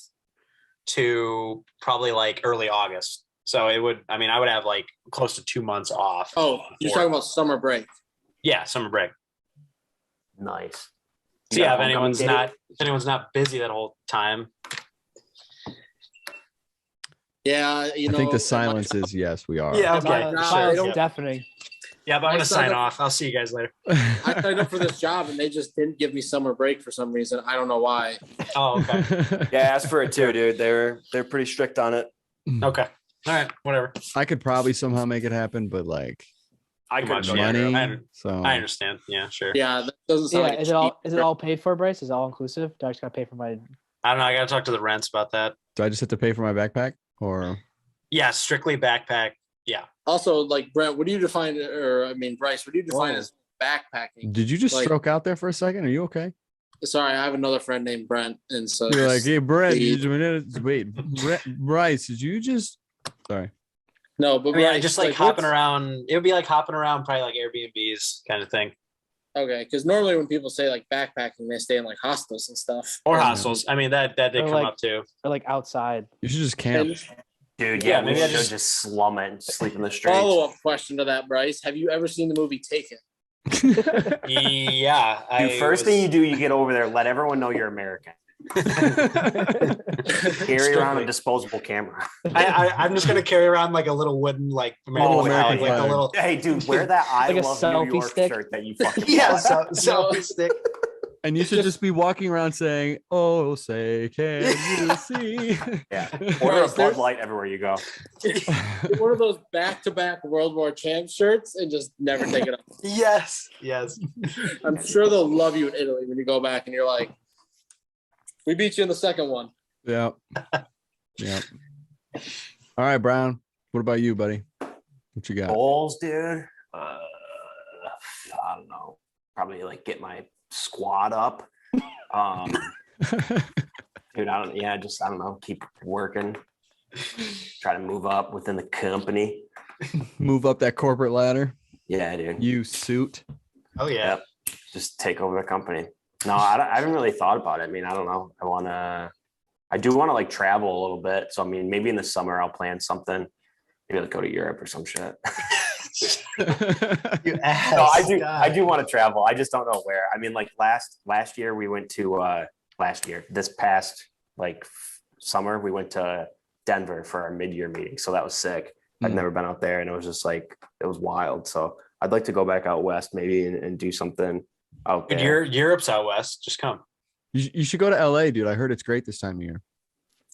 to probably like early August. So I would have like close to 2 months off. Oh, you're talking about summer break. Yeah, summer break. Nice. So yeah, if anyone's not busy that whole time. Yeah, you I know. think the silence is yes, we are. Yeah, At my okay. job, Sure. they don't- Deafening. Yeah, but I'm I gonna sign signed up- off. I'll see you guys later. I signed up for this job and they just didn't give me summer break for some reason. I don't know why. Oh, okay. Yeah, ask for it too, dude. They're pretty strict on it. Okay. All right. Whatever. I could probably somehow make it happen, but like I Too could much go to money. Europe. money. So I understand. Yeah, sure. Yeah, that doesn't sound Yeah, like is a it all cheap is it trip. all paid for, Bryce? Is it all inclusive? Do I just gotta pay for my I don't know. I got to talk to the rents about that. do I just have to pay for my backpack or Yeah, strictly backpack. Yeah. Also, like Brent, what do you define, or I mean, Bryce, what do you define as backpacking? did you just Like- stroke out there for a second? Are you okay? Sorry, I have another friend named Brent, and so You're like, hey, Brett, the- wait, Bryce, did you just? Sorry. no, but I mean, Bryce, just like hopping what's- around. It would be like hopping around, probably like Airbnbs kind of thing, Okay, because normally when people say like backpacking, they stay in like hostels and stuff. or And- hostels. I mean, that did Or come like- up too. or like outside? You should just camp. And Dude, Yeah, yeah, maybe we I should just- just slum it and sleep in the streets. follow-up question to that, Bryce: have you ever seen the movie Taken? Yeah. Dude, first thing you do, you get over there, let everyone know you're American. Carry around a disposable camera. I'm just gonna carry around like a little wooden like Little American like a flag. little Hey, dude, wear that I Like a love New selfie York stick? shirt that you fucking yeah bought. selfie stick. And you should just be walking around saying, "Oh, say, can you see?" Yeah. Order a Bryce, Bud there's- Light everywhere you go. One of those back-to-back World War champ shirts and just never take it off. Yes. I'm sure they'll love you in Italy when you go back and you're like, "We beat you in the second one." Yeah. Yeah. All right, Brown. What about you, buddy? What you got? Goals, dude. I don't know. Probably like get my squad up. Dude, I don't know. Keep working. Try to move up within the company. Move up that corporate ladder. Yeah, dude. You suit. Oh yeah. Yep. Just take over the company. No, I haven't really thought about it. I mean, I don't know. I do want to like travel a little bit. So I mean, maybe in the summer I'll plan something. Maybe like go to Europe or some shit. You No, I ass do want to travel. I just don't know where. I mean, like last year we went to this past like summer we went to Denver for our mid-year meeting. So that was sick. I've Mm. never been out there, and it was just like it was wild. So I'd like to go back out west maybe and do something out Dude, there. Europe's out west. Just come. You should go to LA, dude. I heard it's great this time of year.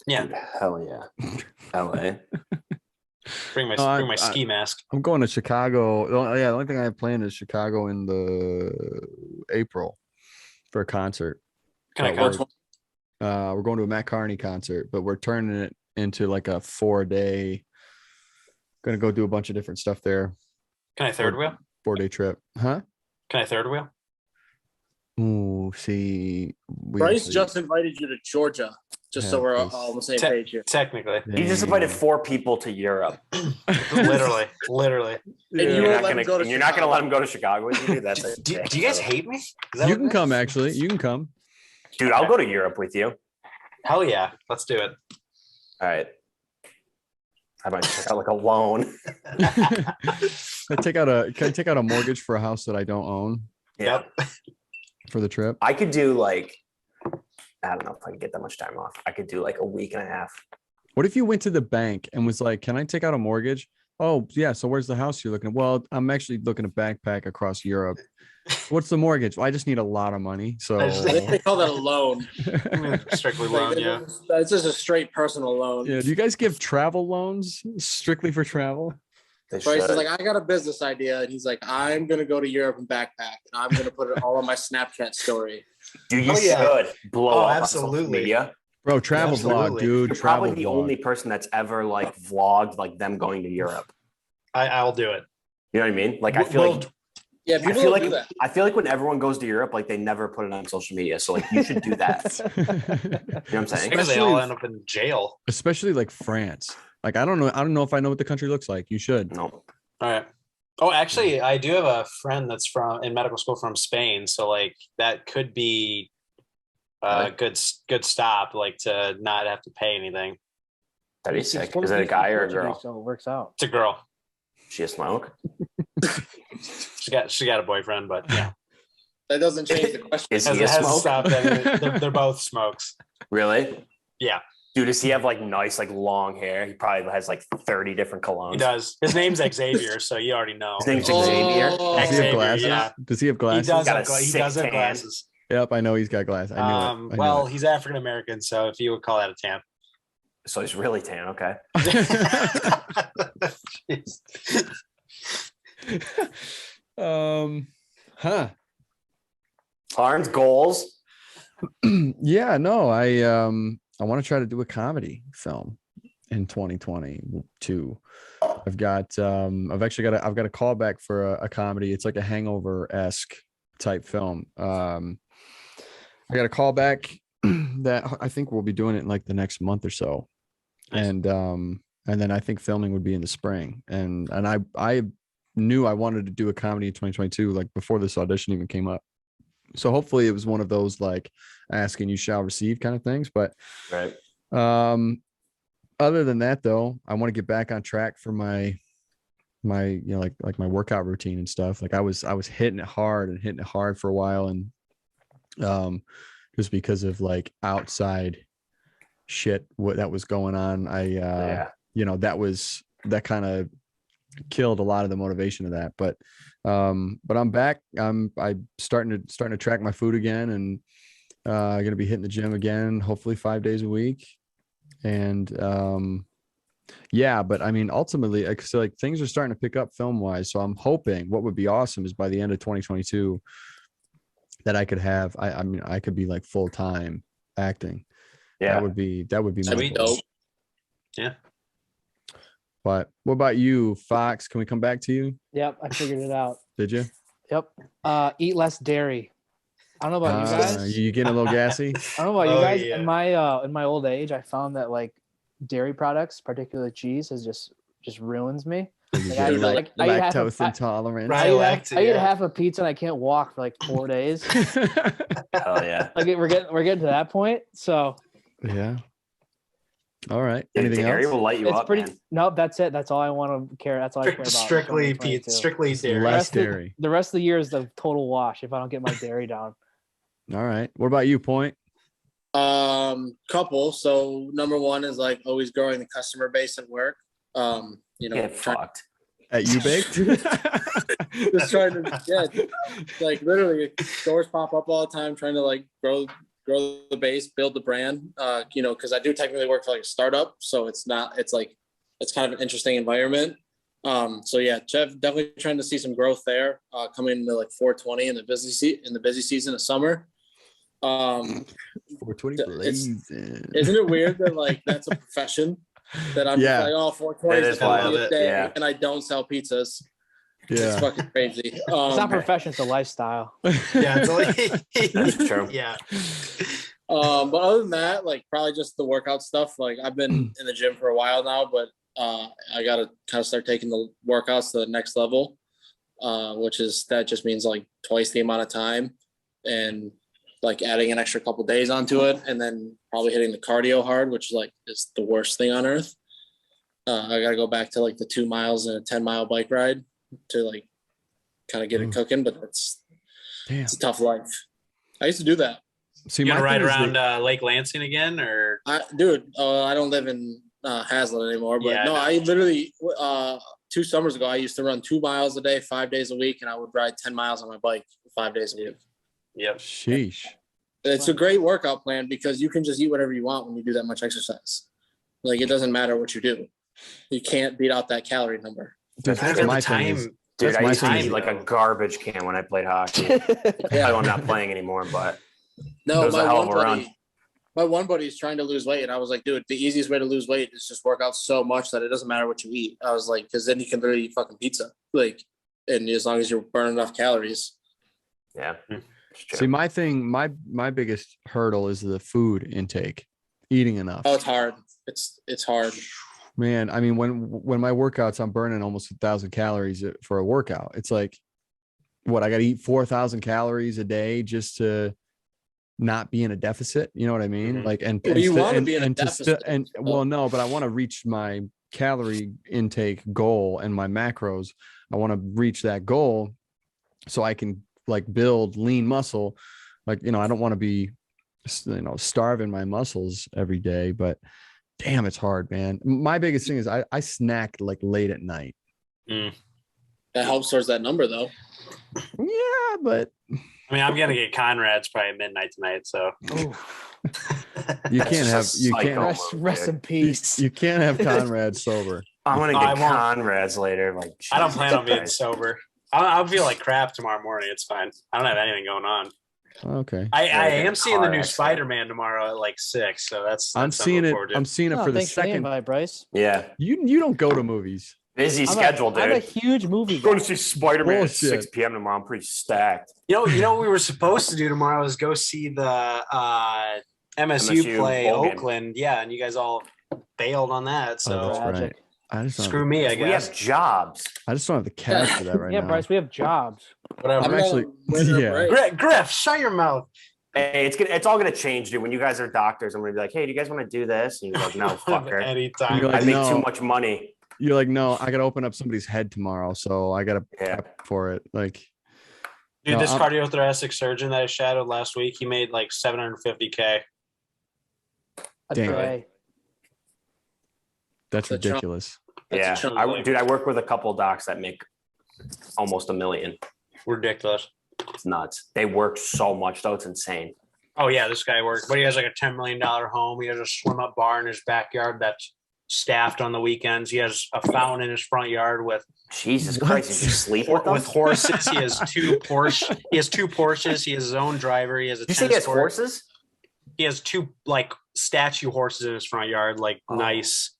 Yeah. Dude, hell yeah, LA. Bring my No, bring my I- ski mask. I'm going to Chicago. The only thing I have planned is Chicago in the April for a concert. Can I Well, come? we're going to a Matt Carney concert, but we're turning it into like a 4-day. Gonna go do a bunch of different stuff there. Can I third wheel? 4-day trip, huh? Can I third wheel? Ooh, see, we Bryce actually- just invited you to Georgia, just so Yeah, we're please. all on the same Te- page here. Technically. He just invited 4 people to Europe. Literally. And Yeah. you You're won't not let gonna, him go to and you're not gonna Chicago. let him go to Chicago with you. That's a Do dick, you guys bro. hate me? Is that You what can it come, is? actually. You can come. Dude, I'll go to Europe with you. Hell yeah. Let's do it. All right. I might check out like a loan. Can I take out a mortgage for a house that I don't own Yeah. Yep. for the trip? I could do like, I don't know if I could get that much time off. I could do like a week and a half. What if you went to the bank and was like, "Can I take out a mortgage?" Oh, yeah. So where's the house you're looking at? Well, I'm actually looking to backpack across Europe. What's the mortgage? Well, I just need a lot of money. So I just- I think they call that a loan. Strictly Like, loan, yeah. It's just a straight personal loan. yeah, do you guys give travel loans strictly for travel? Bryce is like, I got a business idea, and he's like, I'm gonna go to Europe and backpack, and I'm gonna put it all on my Snapchat story. Dude, you should blow up on social absolutely. media. Bro, travel vlog, dude. You're Travel probably the vlog. only person that's ever like vlogged like them going to Europe. I'll do it. You know what I mean? Like I feel like Yeah, people don't do that. I feel like when everyone goes to Europe, like they never put it on social media. So like you should do that. You know what I'm saying? Because they all end up in jail. Especially like France. Like I don't know if I know what the country looks like. You should. No. All right. Oh, actually, I do have a friend that's in medical school from Spain, so like that could be a good stop, like to not have to pay anything. That'd be sick. Is it a guy or a girl? So it works out. It's a girl. She a smoke? She got a boyfriend, but yeah, That doesn't change the question. Is it he a hasn't smoke? stopped. They're both smokes. Really? Yeah, Dude, does he have like nice, like long hair? He probably has like 30 different colognes. he does. His name's Xavier, so you already know. His name's Xavier. Oh. Does he have Xavier, glasses? yeah. Does he have glasses? He does Got have, a he sick does have tan. glasses. Yep, I know he's got glasses. I knew it. He's African American, so if you would call that a tan. So he's really tan. Okay. Huh. Arms, goals. Yeah, no, I want to try to do a comedy film in 2022. I've got I've got a callback for a comedy. It's like a Hangover-esque type film. I got a callback that I think we'll be doing it in like the next month or so. Nice. And then I think filming would be in the spring. And I knew I wanted to do a comedy in 2022, like before this audition even came up. So hopefully it was one of those like ask and you shall receive kind of things. But Right. other than that though, I want to get back on track for my you know, like my workout routine and stuff. Like I was hitting it hard for a while. And just because of like outside shit that was going on, you know, that kind of killed a lot of the motivation of that. But I'm back. I'm starting to track my food again, and gonna be hitting the gym again, hopefully 5 days a week. And yeah, but I mean, ultimately, so like things are starting to pick up film wise. So I'm hoping what would be awesome is by the end of 2022 that I could have, I mean, I could be like full time acting. Yeah. That would be That'd be dope. Yeah. But what about you, Fox? Can we come back to you? Yep, I figured it out. Did you? Yep. Eat less dairy. I don't know about you guys. You getting a little gassy? I don't know about you guys. Yeah. In my old age, I found that like dairy products, particularly cheese, has just ruins me. Like, I eat like- I eat half lactose a- intolerant. Right. I eat half a pizza and I can't walk for like 4 days. Hell yeah. Like we're getting to that point. So Yeah. All right. Dude, Anything dairy else? will light you it's up, pretty. man. Nope, that's it. That's all I want to care. That's all I care about. in Strictly 2022. pizza, strictly dairy. Less dairy. The rest of the year is the total wash if I don't get my dairy down. All right. What about you, Point? Couple. So number one is like always growing the customer base at work. You know, Get fucked. At You Baked? just trying to like literally stores pop up all the time, trying to like grow the base, build the brand. You know, because I do technically work for like a startup, so it's kind of an interesting environment. So yeah, Jeff, definitely trying to see some growth there, coming into like 420 in the busy season of summer. 420 blazing. Isn't it weird that like that's a profession that I'm Yeah. just like, oh, 420 It is is a wild, holiday day, yeah. and I don't sell pizzas. It's Yeah. fucking crazy. It's not profession, it's a lifestyle. Yeah. It's like, That's true. yeah. But other than that, like probably just the workout stuff. Like I've been in the gym for a while now, but I gotta kind of start taking the workouts to the next level, that just means like twice the amount of time and like adding an extra couple days onto it, and then probably hitting the cardio hard, which is the worst thing on earth. I gotta go back to like the 2 miles and a 10-mile bike ride to like kind of get it cooking, but it's a tough life. I used to do that. See, You gonna my ride thing is around Lake Lansing again, or I don't live in Hazlet anymore, but Yeah, no, no. I literally 2 summers ago, I used to run 2 miles a day, 5 days a week, and I would ride 10 miles on my bike 5 days a week. yep. sheesh. It's a great workout plan because you can just eat whatever you want when you do that much exercise. Like it doesn't matter what you do. You can't beat out that calorie number. Dude, that's At my the thing. time, Dude, That's I my used to thing. eat like a garbage can when I played hockey. Yeah. I'm not playing anymore, but No, it was a hell of a run. my one buddy is trying to lose weight, and I was like, dude, the easiest way to lose weight is just work out so much that it doesn't matter what you eat. I was like, because then you can literally eat fucking pizza, like, and as long as you're burning enough calories. Yeah. See, my thing, my biggest hurdle is the food intake, eating enough. Oh, it's hard. It's hard. Man, I mean, when my workouts, I'm burning almost 1,000 calories for a workout. It's like, what, I got to eat 4,000 calories a day just to not be in a deficit. You know what I mean? Mhm. Like, and Well, you sti- wanna and- be in a and to deficit. well, no, but I want to reach my calorie intake goal and my macros. I want to reach that goal so I can like build lean muscle. Like, you know, I don't want to be, you know, starving my muscles every day, but damn, it's hard, man. My biggest thing is I snack like late at night. Mm. That helps towards that number, though. Yeah, but I mean, I'm gonna get Conrad's probably at midnight tonight, so you That's can't have just a you psycho can't move, Rest dude. in peace. you can't have Conrad sober. I'm gonna I get won't. Conrad's later. Like, I don't plan on being Jesus sober. I'll feel like crap tomorrow morning. It's fine. I don't have anything going on. Okay. I Yeah, like in am a seeing the car new accident. Spider-Man tomorrow at like 6, so that's I'm something to seeing look it. forward to. I'm seeing it Oh, for the thanks for the second. invite, Bryce. Yeah. You don't go to movies. Busy I'm schedule, I'm a dude. huge movie guy. Going to see Spider-Man at Bullshit. 6 p.m. tomorrow. I'm pretty stacked. You know what we were supposed to do tomorrow is go see the MSU play bowl game. Oakland. Yeah, and you guys all bailed on that. So Oh, that's Tragic. right. I just don't screw have, me, I We guess. have jobs. I just don't have the cash for that right Yeah, now. Bryce, we have jobs. Whatever. I'm actually- yeah. Griff, shut your mouth. Hey, it's all gonna change, dude. When you guys are doctors, I'm gonna be like, hey, do you guys want to do this? And you're like, no, fucker. Anytime. You're like, I make no. too much money. You're like, no, I got to open up somebody's head tomorrow, so I got to Yeah. prep for it. Like, Dude, No, this I'm- cardiothoracic surgeon that I shadowed last week, he made like $750K. A Damn. day. that's The chunk. ridiculous. Yeah, chunk. I work with a couple docs that make almost $1 million. Ridiculous. It's nuts. They work so much though; it's insane. Oh yeah, this guy works, but he has like a $10 million home. He has a swim up bar in his backyard that's staffed on the weekends. He has a fountain in his front yard with Jesus What? Christ! Did you sleep with them? with horses. He has two Porsche. He has two Porsches. He has his own driver. He has a You say he tennis has court. horses? He has two like statue horses in his front yard, like Oh. nice.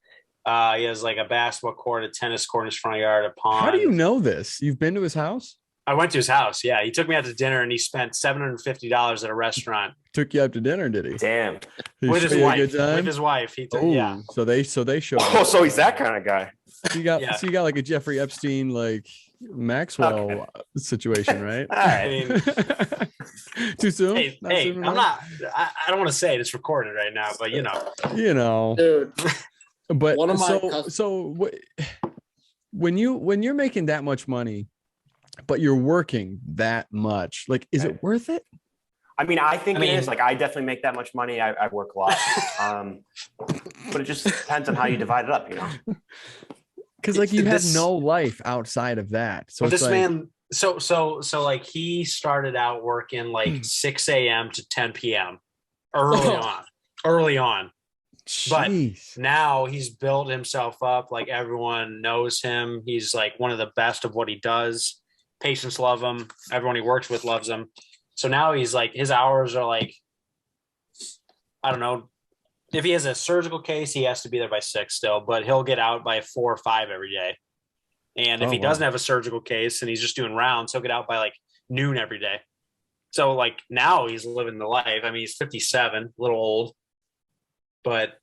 He has like a basketball court, a tennis court in his front yard, a pond. How do you know this? You've been to his house? I went to his house. Yeah, he took me out to dinner and he spent $750 at a restaurant Took you out to dinner, did he? Damn. He with his show you a wife. good time? With his wife, he took. Oh, Yeah, So they showed. Oh, so he's that kind of guy. So you got Yeah. so you got like a Jeffrey Epstein like Maxwell situation, right? All I right. mean, Too soon? hey, Not hey, soon I'm enough? not. I don't want to say it. It's recorded right now, but you know, You know, Dude, but One of my so cus- so when you're making that much money, but you're working that much, like, is it worth it? I mean, I think I it mean- is. Like, I definitely make that much money. I work a lot. But it just depends on how you divide it up, you know? Because like you have This- no life outside of that. So but it's this like, man. So like he started out working like 6 a.m. to 10 p.m. early on. But jeez. now he's built himself up. Like everyone knows him. He's like one of the best of what he does. Patients love him. Everyone he works with loves him. So now he's like, his hours are like, I don't know. If he has a surgical case, he has to be there by 6 still, but he'll get out by 4 or 5 every day. And if Oh, he wow. doesn't have a surgical case and he's just doing rounds, he'll get out by like noon every day. So like now he's living the life. I mean, he's 57, a little old, but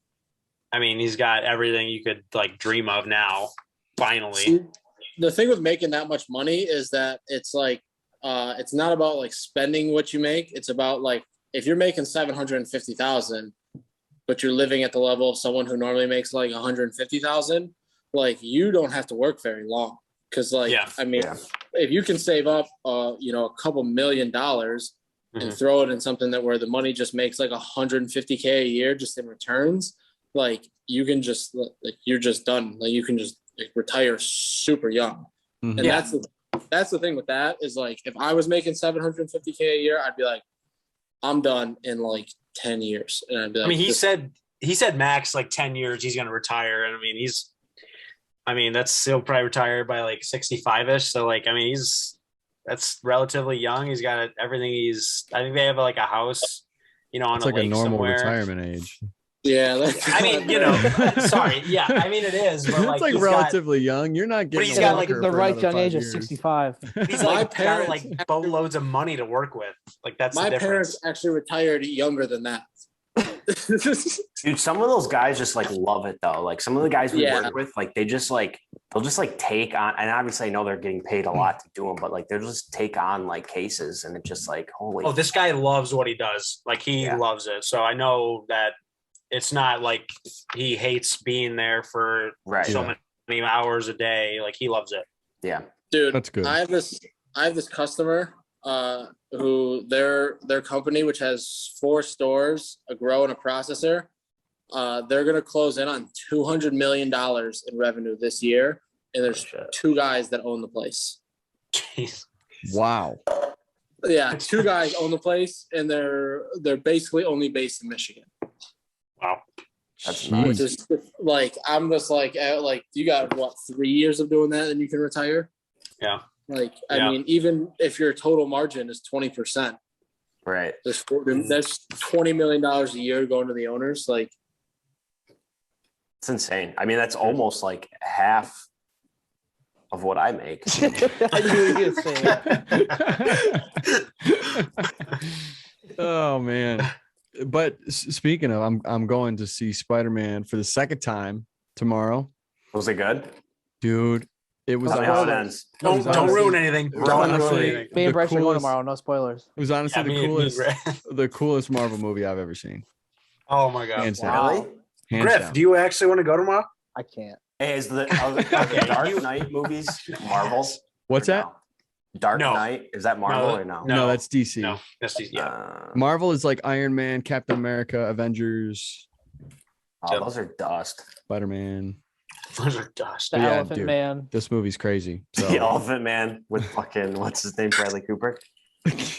I mean, he's got everything you could like dream of now, finally. see, the thing with making that much money is that it's like, it's not about like spending what you make. It's about like, if you're making 750,000, but you're living at the level of someone who normally makes like 150,000, like you don't have to work very long. Cause like, Yeah. I mean, Yeah. if you can save up, a couple $1 million and Mhm. throw it in something that where the money just makes like 150K a year just in returns, like you can just like you're just done. Like you can just like, retire super young. Mhm. And Yeah. that's the thing with that is like if I was making 750K a year, I'd be like, I'm done in like 10 years. And I'd be like, I mean, he this- said max like 10 years he's going to retire. And I mean, I mean, he'll probably retire by like 65ish. So like, I mean, that's relatively young. He's got everything. I think they have like a house, on It's a like a lake normal somewhere. retirement age. Yeah. I mean, sorry. Yeah. I mean, it is, but like, it's like relatively young. You're not getting he's a got, like, walker the for right another young 5 age of years. 65. he's My like got parents like boatloads of money to work with. Like that's My the difference. parents actually retired younger than that. Dude, some of those guys just like love it though. Like some of the guys we Yeah. work with, like they'll just like take on, and obviously I know they're getting paid a lot to do them, but like they'll just take on like cases, and it's just like holy. Oh, this guy loves what he does. Like he loves it. So I know that it's not like he hates being there for so many hours a day. Like he loves it. Yeah, Dude, that's good. I have this customer who their company, which has 4 stores, a grow and a processor, they're gonna close in on $200 million in revenue this year, and there's 2 guys that own the place. Jeez. Wow. Yeah, 2 guys own the place, and they're basically only based in Michigan. Wow. that's Jeez. nice. Which is like, I'm just like you got what, 3 years of doing that, and you can retire. Yeah. Like, I mean, even if your total margin is 20%, Right. that's $20 million a year going to the owners. Like, It's insane. I mean, that's almost like half of what I make. I knew you were gonna say that. Oh man. But speaking of, I'm going to see Spider-Man for the 2nd time tomorrow. Was it good? Dude, it was Tell me how it honestly, ends. Don't ruin anything. it was Don't ruin honestly anything. Me and the Bryce are going coolest- tomorrow. No spoilers. It was honestly Yeah, me and the coolest Marvel movie I've ever seen. Oh my god. Hands down. Wow. Really? Hands Griff, down. do you actually want to go tomorrow? I can't. Hey, is the Dark Knight movies Marvel? What's Or that? no? Dark No. Knight, is that Marvel or no? No, that's DC. No, that's yeah. Marvel is like Iron Man, Captain America, Avengers, Those are dust. Spider-Man. Those are dust. The Yeah, Elephant dude. Man. This movie's crazy. So The Elephant Man with fucking what's his name, Bradley Cooper.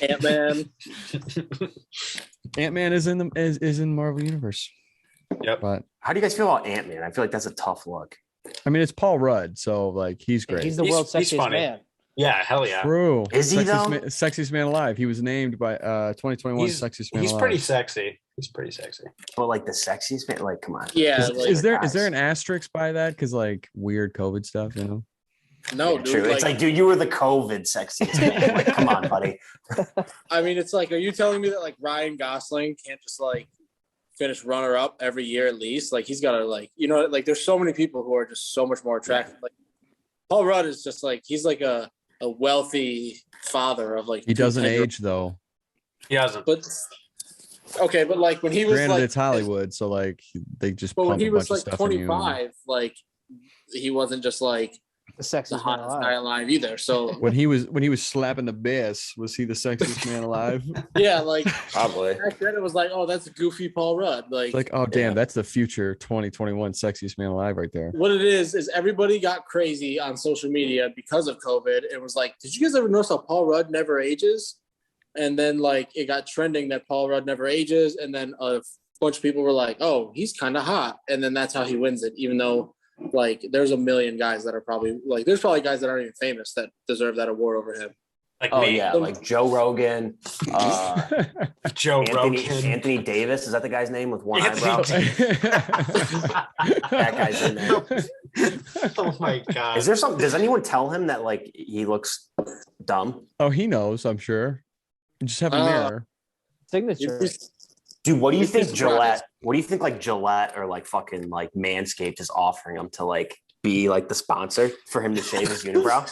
Ant-Man. Ant-Man is in the is in Marvel Universe. Yep. But How do you guys feel about Ant-Man? I feel like that's a tough look. I mean, it's Paul Rudd, so like he's great. He's the He's- world's he's sexiest funny. man. Yeah, hell yeah. True. Is he, though? Sexiest man alive. He was named by 2021 He's- sexiest man He's alive. pretty sexy. He's pretty sexy. But like the sexiest man, like come on. Yeah. Is, like, is there an asterisk by that? Because like weird COVID stuff, you know. no, Yeah, dude. true. It's like, dude, you were the COVID sexiest man. Like, come on, buddy. I mean, it's like, are you telling me that like Ryan Gosling can't just like finish runner up every year at least? Like he's got to like, like there's so many people who are just so much more attractive. Like Paul Rudd is just like, he's like a wealthy father of like. He doesn't 10 age though. He doesn't. But okay, but like when he was Granted, like, it's Hollywood, so like they just but when pump he a was bunch like of stuff in you. 25, like he wasn't just like The the sexiest man hottest guy alive. alive either. So When he was slapping the bass, was he the sexiest man alive? yeah, like Probably. back then it was like, oh, that's goofy Paul Rudd. It's like, oh damn, Yeah. that's the future 2021 sexiest man alive right there. what it is everybody got crazy on social media because of COVID. It was like, did you guys ever notice how Paul Rudd never ages? And then like it got trending that Paul Rudd never ages, and then a bunch of people were like, oh, he's kind of hot, and then that's how he wins it, even though like there's a million guys that are probably like, there's probably guys that aren't even famous that deserve that award over him. Like Oh me, yeah, like Joe Rogan, Joe Anthony Rogan. Davis. Is that the guy's name with one Anthony eyebrow? Davis. That guy's in there. Oh my god. Is there some? Does anyone tell him that like he looks dumb? Oh, he knows, I'm sure. You just have a Uh, mirror. Signature. Dude, what do you You'd be think Gillette? surprised. What do you think like Gillette or like fucking like Manscaped is offering him to like be like the sponsor for him to shave his unibrow?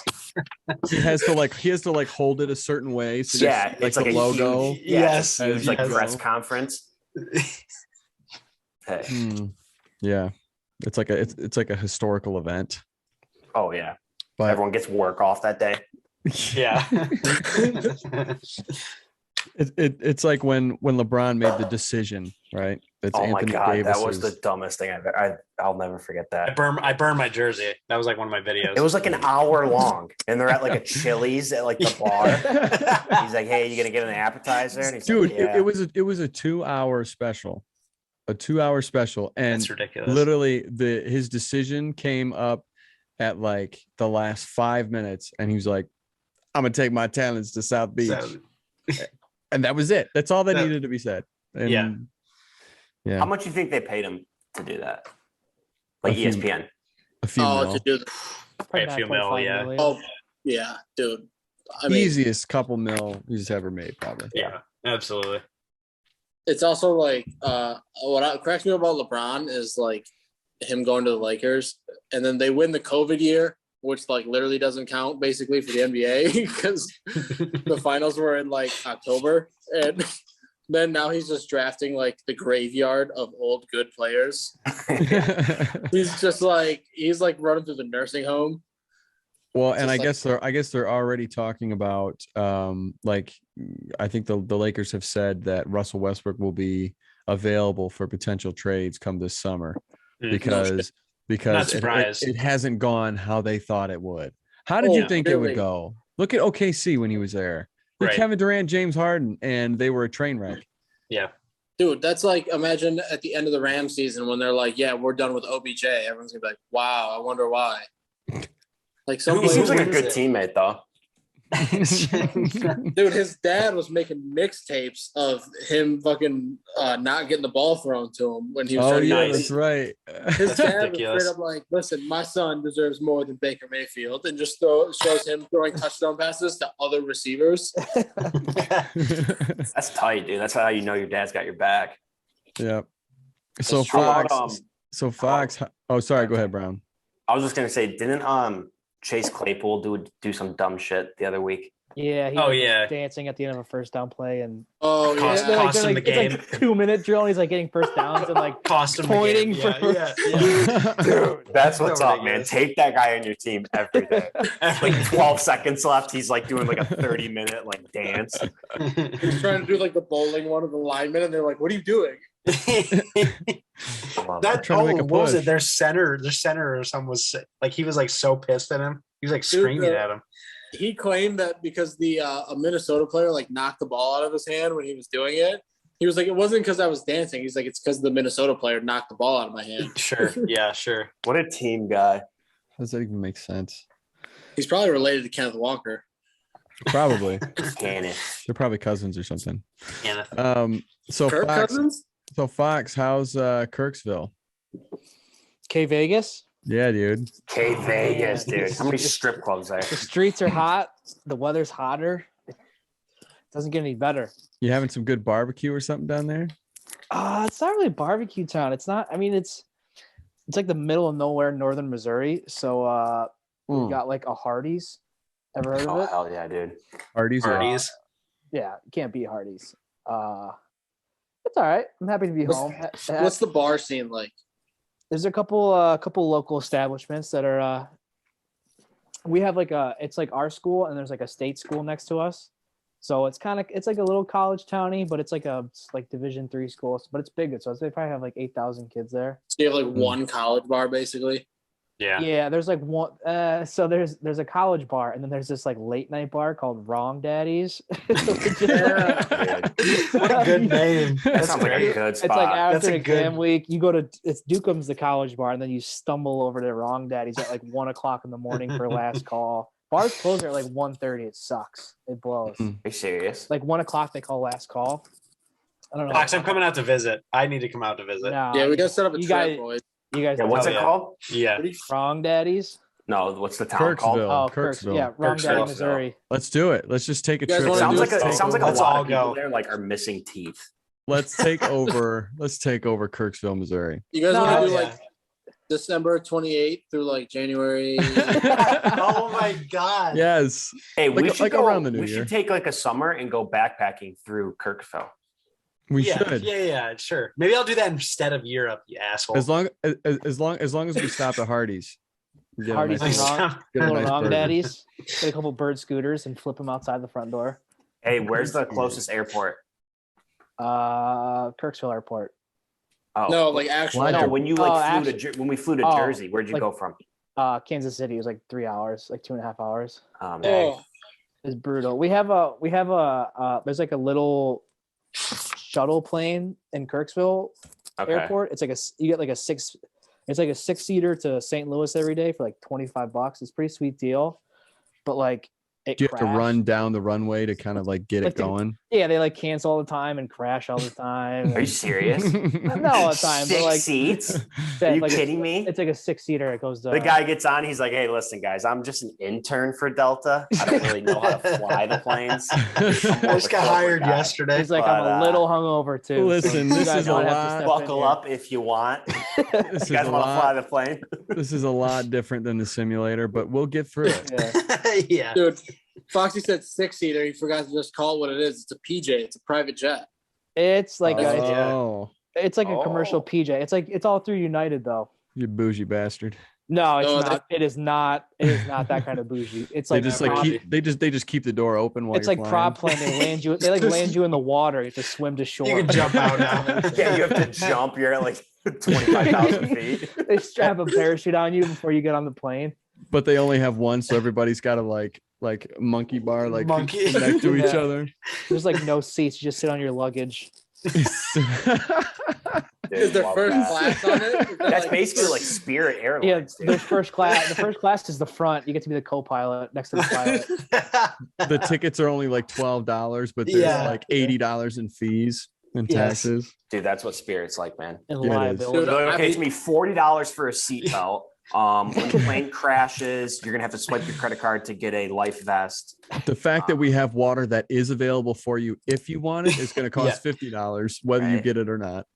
He has to like hold it a certain way. So Yeah, there's, like the a logo. Huge, yeah, it's a Yes, huge like yes. press conference. Hey. Hmm. Yeah, it's like a historical event. Oh yeah, But everyone gets work off that day. Yeah. it's like when LeBron made the decision, right? It's Oh my god, that was Davis's- the dumbest thing I'll never forget I that. burned my jersey. That was like one of my videos. It was like an hour long, and they're at like a Chili's at like the bar. He's like, "Hey, you gonna get an appetizer?" And he's Dude, like, yeah. it was a 2-hour special, and That's ridiculous. literally his decision came up at like the last 5 minutes, and he was like, "I'm gonna take my talents to South Beach," and that was it. That's all that needed to be said. And, yeah. How much do you think they paid him to do that? Like ESPN. A few mil. to do the, Probably a few mil, yeah. million. oh yeah, dude. I mean, Easiest couple mil he's ever made, probably. Yeah, absolutely. it's also like what cracks me up about LeBron is like him going to the Lakers, and then they win the COVID year, which like literally doesn't count basically for the NBA because the finals were in like October, and then now he's just drafting like the graveyard of old good players. He's like running through the nursing home. Well, and Just I guess they're already talking about like I think the Lakers have said that Russell Westbrook will be available for potential trades come this summer because it hasn't gone how they thought it would. How did you think it would go? Look at OKC when he was there. Right. Kevin Durant, James Harden, and they were a train wreck. Yeah. Dude, that's like, imagine at the end of the Rams season when they're like, yeah, we're done with OBJ. Everyone's going to be like, wow, I wonder why. Like he seems like a good teammate, though. Dude, his dad was making mixtapes of him fucking not getting the ball thrown to him when he was Oh, yeah, that's right. His dad was straight up like, listen, my son deserves more than Baker Mayfield, and just shows him throwing touchdown passes to other receivers. That's tight, dude. That's how you know your dad's got your back. Yeah. So Fox. Oh, sorry. Go ahead, Brown. I was just gonna say, didn't Chase Claypool do some dumb shit the other week? Yeah. He was dancing at the end of a first down play and cost him the game. It's like 2-minute drill. And he's like getting first downs and like cost him pointing the game. Yeah. Dude, that's what's up, man. Take that guy on your team every day. Like 12 seconds left. He's like doing like a 30-minute like dance. He's trying to do like the bowling one of the linemen, and they're like, "What are you doing?" What was it? Their center or something was like, he was like so pissed at him. He was like screaming at him. He claimed that because a Minnesota player like knocked the ball out of his hand when he was doing it. He was like, it wasn't because I was dancing. He's like, it's because the Minnesota player knocked the ball out of my hand. Sure. Yeah, sure. What a team guy. How does that even make sense? He's probably related to Kenneth Walker. Probably. Kenneth. They're probably cousins or something. Kenneth. So Kirk Fox, Cousins? So Fox, how's Kirksville? K Vegas. Yeah, dude. K Vegas, dude. How many strip clubs there? The streets are hot. The weather's hotter. It doesn't get any better. You having some good barbecue or something down there? It's not really a barbecue town. It's not. I mean, it's like the middle of nowhere, northern Missouri. So we got like a Hardee's. Ever heard of it? Oh hell yeah, dude. Hardee's. Yeah, you can't beat Hardee's. It's all right. I'm happy to be home. What's the bar scene like? There's a couple local establishments that are. We have it's like our school, and there's like a state school next to us. So it's like a little college towny, but it's like Division III school, but it's big. So they probably have like 8,000 kids there. So you have like one college bar basically. Yeah. There's like one. So there's a college bar, and then there's this like late night bar called Wrong Daddies. What a good name. That sounds like a good spot. It's like after exam week, you go to Dukeham's the college bar, and then you stumble over to Wrong Daddies at like 1:00 in the morning for last call. Bars close at like 1:30. It sucks. It blows. Are you serious? Like 1:00 they call last call. I don't know. Fox, I'm coming out to visit. I need to come out to visit. No, Yeah, we gotta set up a trip, boys. You guys. Yeah, what's it called? Yeah. Wrong Daddies. No, what's the town called? Oh, Kirksville. Yeah, Wrong Daddy, Missouri. Let's do it. Let's just take a trip. It sounds like a Let's lot all of people go. there like are missing teeth. Let's take over. Let's take over Kirksville, Missouri. You guys want to do like December 28th through like January? Oh my God. Yes. Hey, Like- we should like go around the new we year. should take like a summer and go backpacking through Kirksville. We should. Yeah, sure. Maybe I'll do that instead of Europe, you asshole. As long as we stop at Hardee's. Get a Hardee's nice- and get a Little nice Wrong burger. Daddies. Get a couple bird scooters and flip them outside the front door. Hey, where's the closest airport? Kirksville Airport. Oh No, like actually. no. When you like actually- when we flew to Oh, Jersey, where'd you like- go from? Kansas City was like 3 hours, like 2.5 hours. Man. Oh, It's brutal. We have a there's like a little shuttle plane in Kirksville Okay. Airport. It's like you get like It's like a 6-seater to St. Louis every day for like $25. It's a pretty sweet deal. But like it Do you have to crashed. run down the runway to kind of like get Like it going? Yeah, they like cancel all the time and crash all the time. Are you serious? Not all the time, but 6 like seats? Are you like kidding me? It's like a 6-seater. It goes to The guy gets on. He's like, "Hey, listen, guys, I'm just an intern for Delta. I don't really know how to fly the planes. I just got hired yesterday. He's like, But, I'm a little hungover too. listen, You this guys is a might have to lot. step in Buckle here." up if you want. This You guys want to fly the plane? This is a lot different than the simulator, but we'll get through it. Yeah. Yeah. Dude, Foxy said 6-seater. He forgot to just call it what it is. It's a PJ. It's a private jet. It's like Oh, it's like a commercial PJ. It's all through United though. you bougie bastard. No, it's No, not. It is not. It is not that kind of bougie. It's They like just like prop- they just keep the door open while it's you're like flying. prop plane. They land you. They like land you in the water. You have to swim to shore. You can jump out now. Yeah, you have to jump. You're at like 25,000 feet. They strap a parachute on you before you get on the plane. But they only have one, so everybody's got to like monkey bar like Monkey. next to each Yeah. other. There's like no seats. You just sit on your luggage. Is there first class on it? Is there, That's like, basically like Spirit Yeah, Airlines. dude. the first class. The first class is the front. You get to be the co-pilot next to the pilot. The tickets are only like $12, but there's Yeah. like $80 in fees and Yes. taxes. Dude, that's what Spirit's like, man. And Yeah, it is. liability. Dude, They're like, okay, it's me $40 for a seatbelt. When the plane crashes, you're gonna have to swipe your credit card to get a life vest. The fact that we have water that is available for you if you want it is going to cost $50, whether you Right. get it or not.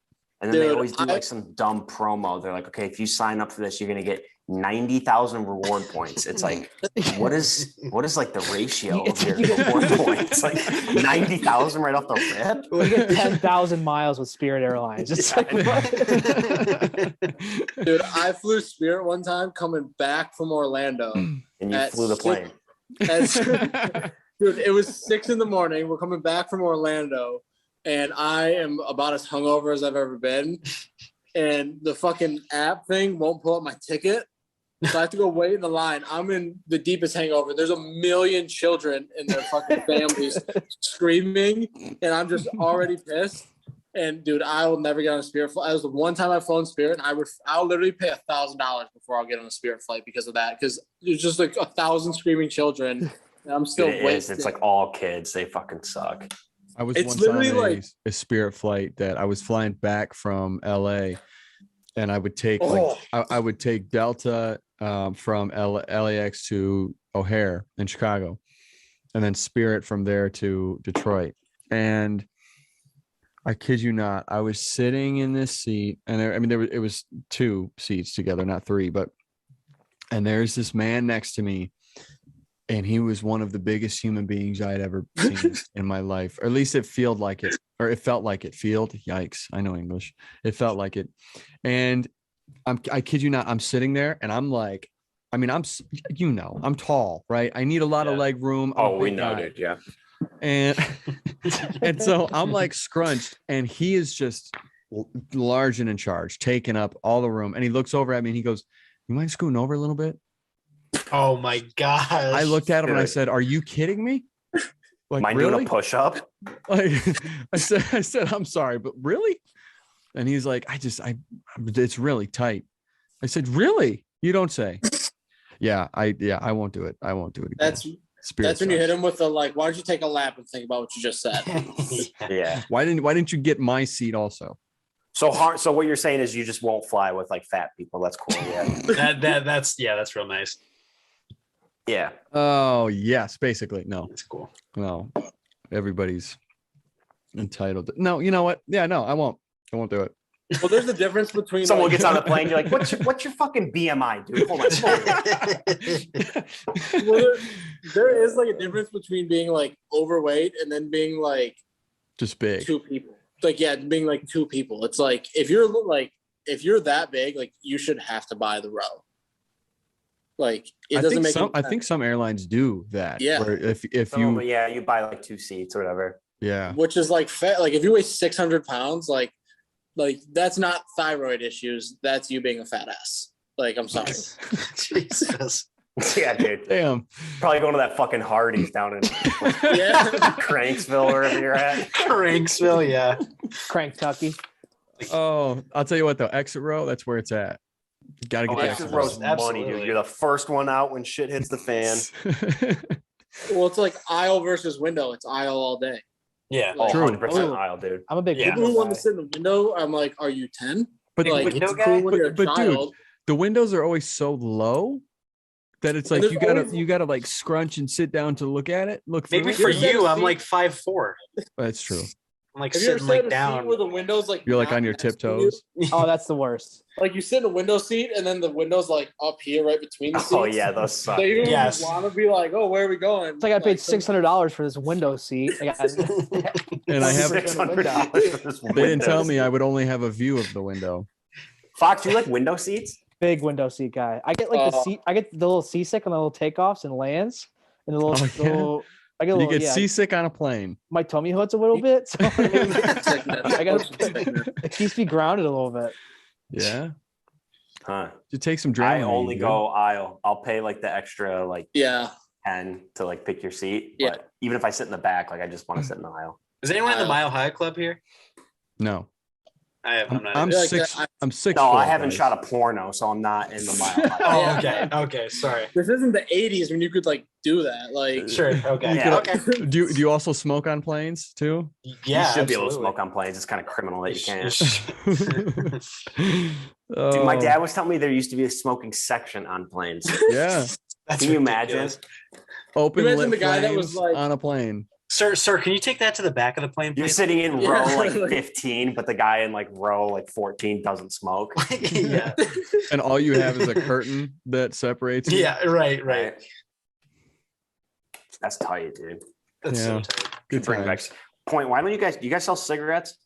And then they Dude, always do like some dumb promo. They're like, okay, if you sign up for this, you're gonna get 90,000 reward points. It's like, what is like the ratio of your reward points? Like 90,000 right off the rip. You get 10,000 miles with Spirit Airlines. It's Yeah, like, what? Dude, I flew Spirit one time coming back from Orlando. And you At flew the plane. Dude, it was 6 a.m. We're coming back from Orlando, and I am about as hungover as I've ever been. And the fucking app thing won't pull up my ticket. So I have to go wait in the line. I'm in the deepest hangover. There's a million children and their fucking families screaming, and I'm just already pissed. And dude, I will never get on a Spirit flight. That was the one time I've flown Spirit, and I'll literally pay $1,000 before I'll get on a Spirit flight because of that. Because there's just like 1,000 screaming children, and I'm still Dude, it is. wasted. It's like all kids. They fucking suck. I was It's once literally on like- a Spirit flight that I was flying back from LA, and I would take Oh. I would take Delta from LAX to O'Hare in Chicago, and then Spirit from there to Detroit. And I kid you not, I was sitting in this seat, and it was 2 seats together, not 3, and there's this man next to me. And he was one of the biggest human beings I had ever seen in my life, or at least it felt like it, or it felt like it. Yikes! I know English. It felt like it, and I kid you not, I'm sitting there, and I'm like, I'm tall, right? I need a lot of leg room. I'm a Oh, we big know, guy. dude. Yeah. And and so I'm like scrunched, and he is just large and in charge, taking up all the room. And he looks over at me, and he goes, "You mind scooting over a little bit?" Oh my gosh. I looked at him and I Good. said, "Are you kidding me?" Like, Mind really? doing a push up? Like, I said, "I'm sorry, but really?" And he's like, it's really tight." I said, "Really? You don't say." Yeah, I won't do it. I won't do it again. That's when you hit him with the like, why don't you take a lap and think about what you just said? Yeah. Why didn't you get my seat also? So hard. So what you're saying is you just won't fly with like fat people. That's cool. Yeah. that's real nice. Yeah. Oh yes, basically. No, That's cool. no. Everybody's entitled. No, you know what? Yeah, no, I won't do it. Well, there's a difference between Someone like, gets on the plane. You're like, what's your fucking BMI, dude? Hold on. well, there is like a difference between being like overweight and then being like Just big. 2 people. Like, yeah, being like 2 people. It's like if you're that big, like you should have to buy the row. Like it doesn't make I any think sense. some airlines do that. Yeah. Where if So, you but yeah, you buy like 2 seats or whatever. yeah. Which is like fat. Like if you weigh 600 pounds, like that's not thyroid issues. That's you being a fat ass. Like I'm sorry. Jesus. Yeah, dude. Damn. Probably going to that fucking Hardee's down in Yeah. Cranksville, wherever you're at. Cranksville, yeah. Crank Tucky. Oh, I'll tell you what though, exit row, that's where it's at. You gotta get Extra row's money, dude. You're the first one out when shit hits the fan. Well, it's like aisle versus window. It's aisle all day. Yeah. Like, True. 100% aisle, dude. I'm a big Yeah. people who want to guy. sit in the window, I'm like, are you 10? But Like, window it's guy? cool when you're a But dude, child. the windows are always so low that it's like there's you gotta like scrunch and sit down to look at it. Look through Maybe it. for You ever you, sat I'm in a like 5'4". That's true. I'm like Have you ever sitting sat in like a seat down. where the window's like You're like not on your next to tiptoes. Oh, that's the worst. Like you sit in a window seat and then the window's like up here right between the seats. Oh yeah, those suck. So you Yes. want to be like, oh, where are we going? It's like I paid $600 for this window seat. I got And I have $600 for this they didn't window tell me seat. I would only have a view of the window. Fox, you like window seats? big window seat guy. I get like the seat. I get the little seasick on the little takeoffs and lands, and the little. Oh, yeah? little I get a You little, get yeah, seasick on a plane. my tummy hurts a little bit. So I got it keeps me grounded a little bit. Yeah. Huh. You take some I Dramamine. only dude. go aisle. I'll pay like the extra like Yeah. 10 to like pick your seat. Yeah. But even if I sit in the back, like I just want to sit in the aisle. Is anyone in the Mile High Club here? No. I'm not. I'm I feel like six. that- I'm 6'4". No, I haven't guys. shot a porno, so I'm not in the mile high. Oh, okay. Okay. Sorry. This isn't the 80s when you could like do that. Like, Sure. Okay. Yeah. Okay. Do you also smoke on planes too? Yeah. You should be able to absolutely. smoke on planes. It's kind of criminal that you can't. Oh, Dude, my dad was telling me there used to be a smoking section on planes. Yeah. That's Can you ridiculous. imagine? Open Imagine lit the guy that was flames like- on a plane. Sir, can you take that to the back of the plane, You're please? sitting in Yeah. row like 15, but the guy in like row like 14 doesn't smoke. Yeah. And all you have is a curtain that separates you. Yeah. Right. That's tight, dude. That's Yeah. so tight. Good Bring back. times. Point. Why don't you guys sell cigarettes?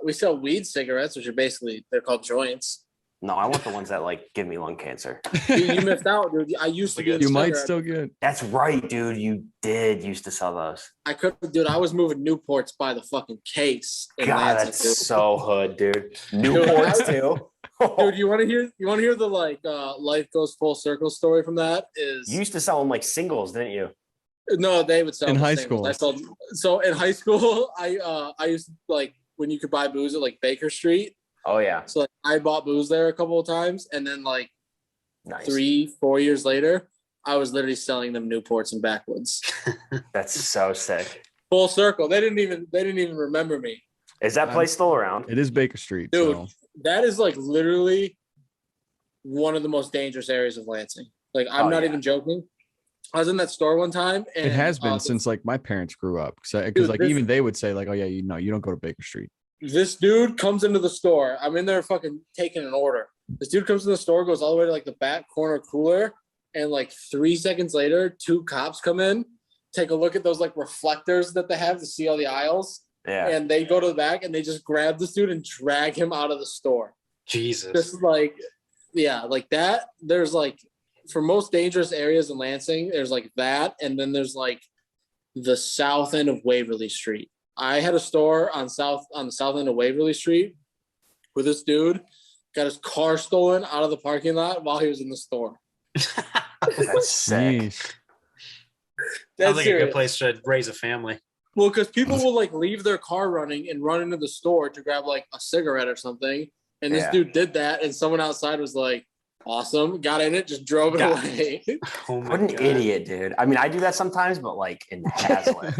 we sell weed cigarettes, which are basically they're called joints. No, I want the ones that like give me lung cancer. You missed out, dude. I used to be. in You might cigarette- still get. That's right, dude. You did used to sell those. I could, dude. I was moving Newports by the fucking case. in God, Lansing, that's dude. so hood, dude. Newports too. Dude, you want to hear the like life goes full circle story from that? Is You used to sell them like singles, didn't you? no, they would sell In the high singles. school. I sold, so in high school, I used to like when you could buy booze at like Baker Street. Oh yeah, So like, I bought booze there a couple of times, and then like nice. 3-4 years later, I was literally selling them Newports and backwoods. That's so sick. Full circle. They didn't even remember me. Is that place still around? It is Baker Street. Dude, So. that is like literally one of the most dangerous areas of Lansing. Like I'm Oh, not yeah. even joking. I was in that store one time, and It has been the- since like my parents grew up. Because Dude, like this- even they would say like, oh yeah, you don't go to Baker Street. this dude comes into the store. I'm in there fucking taking an order. This dude comes in the store, goes all the way to like the back corner cooler, and like 3 seconds later, 2 cops come in, take a look at those like reflectors that they have to see all the aisles, Yeah. and they go to the back and they just grab this dude and drag him out of the store. Jesus. This is like, yeah, like that. There's like, for most dangerous areas in Lansing, there's like that, and then there's like the south end of Waverly Street. I had a store on the south end of Waverly Street where this dude got his car stolen out of the parking lot while he was in the store. That's sick. Jeez. Sounds That's like a good serious. place to raise a family. Well, because people will like leave their car running and run into the store to grab like a cigarette or something. And this Yeah. dude did that, and someone outside was like, awesome, got in it, just drove it God. away. Oh my What an God. idiot, dude. I mean, I do that sometimes, but like in Hazlitt.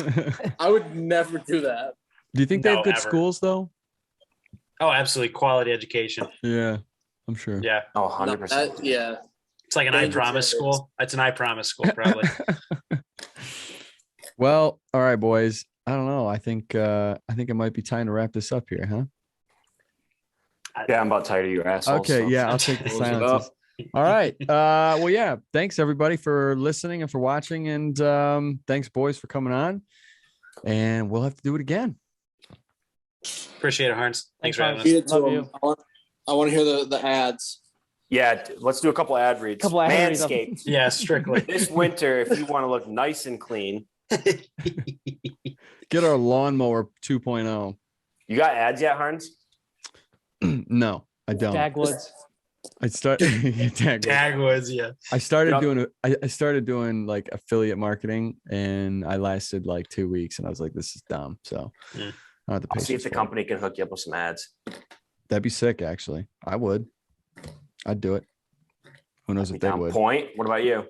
I would never do that. Do you think they No, have good ever. schools though? Oh, absolutely. Quality education. Yeah, I'm sure. Yeah. Oh, No, 100%. that- yeah. It's like an I Dangerous promise areas. school. It's an I promise school, probably. Well, all right, boys. I don't know. I think it might be time to wrap this up here, huh? Yeah, I'm about tired of you assholes. Okay, so. yeah, I'll take the Close it silences. All right. Well, yeah. Thanks everybody for listening and for watching, and thanks, boys, for coming on. And we'll have to do it again. Appreciate it, Harns. Thanks for having us. Feed it to Love them. you. I want to hear the ads. Yeah, let's do a couple ad reads. Couple ad reads. Manscaped. Yeah, strictly. This winter, if you want to look nice and clean, Get our lawnmower 2.0. you got ads yet, Harns? No, I don't. Dagwoods. I Dagwoods, yeah. I started Yep. doing I started doing like affiliate marketing, and I lasted like 2 weeks, and I was like, this is dumb. So Yeah. I don't have the I'll see if patience the for it. company can hook you up with some ads. That'd be sick, actually. I would. I'd do it. Who knows if they would? Point. What about you?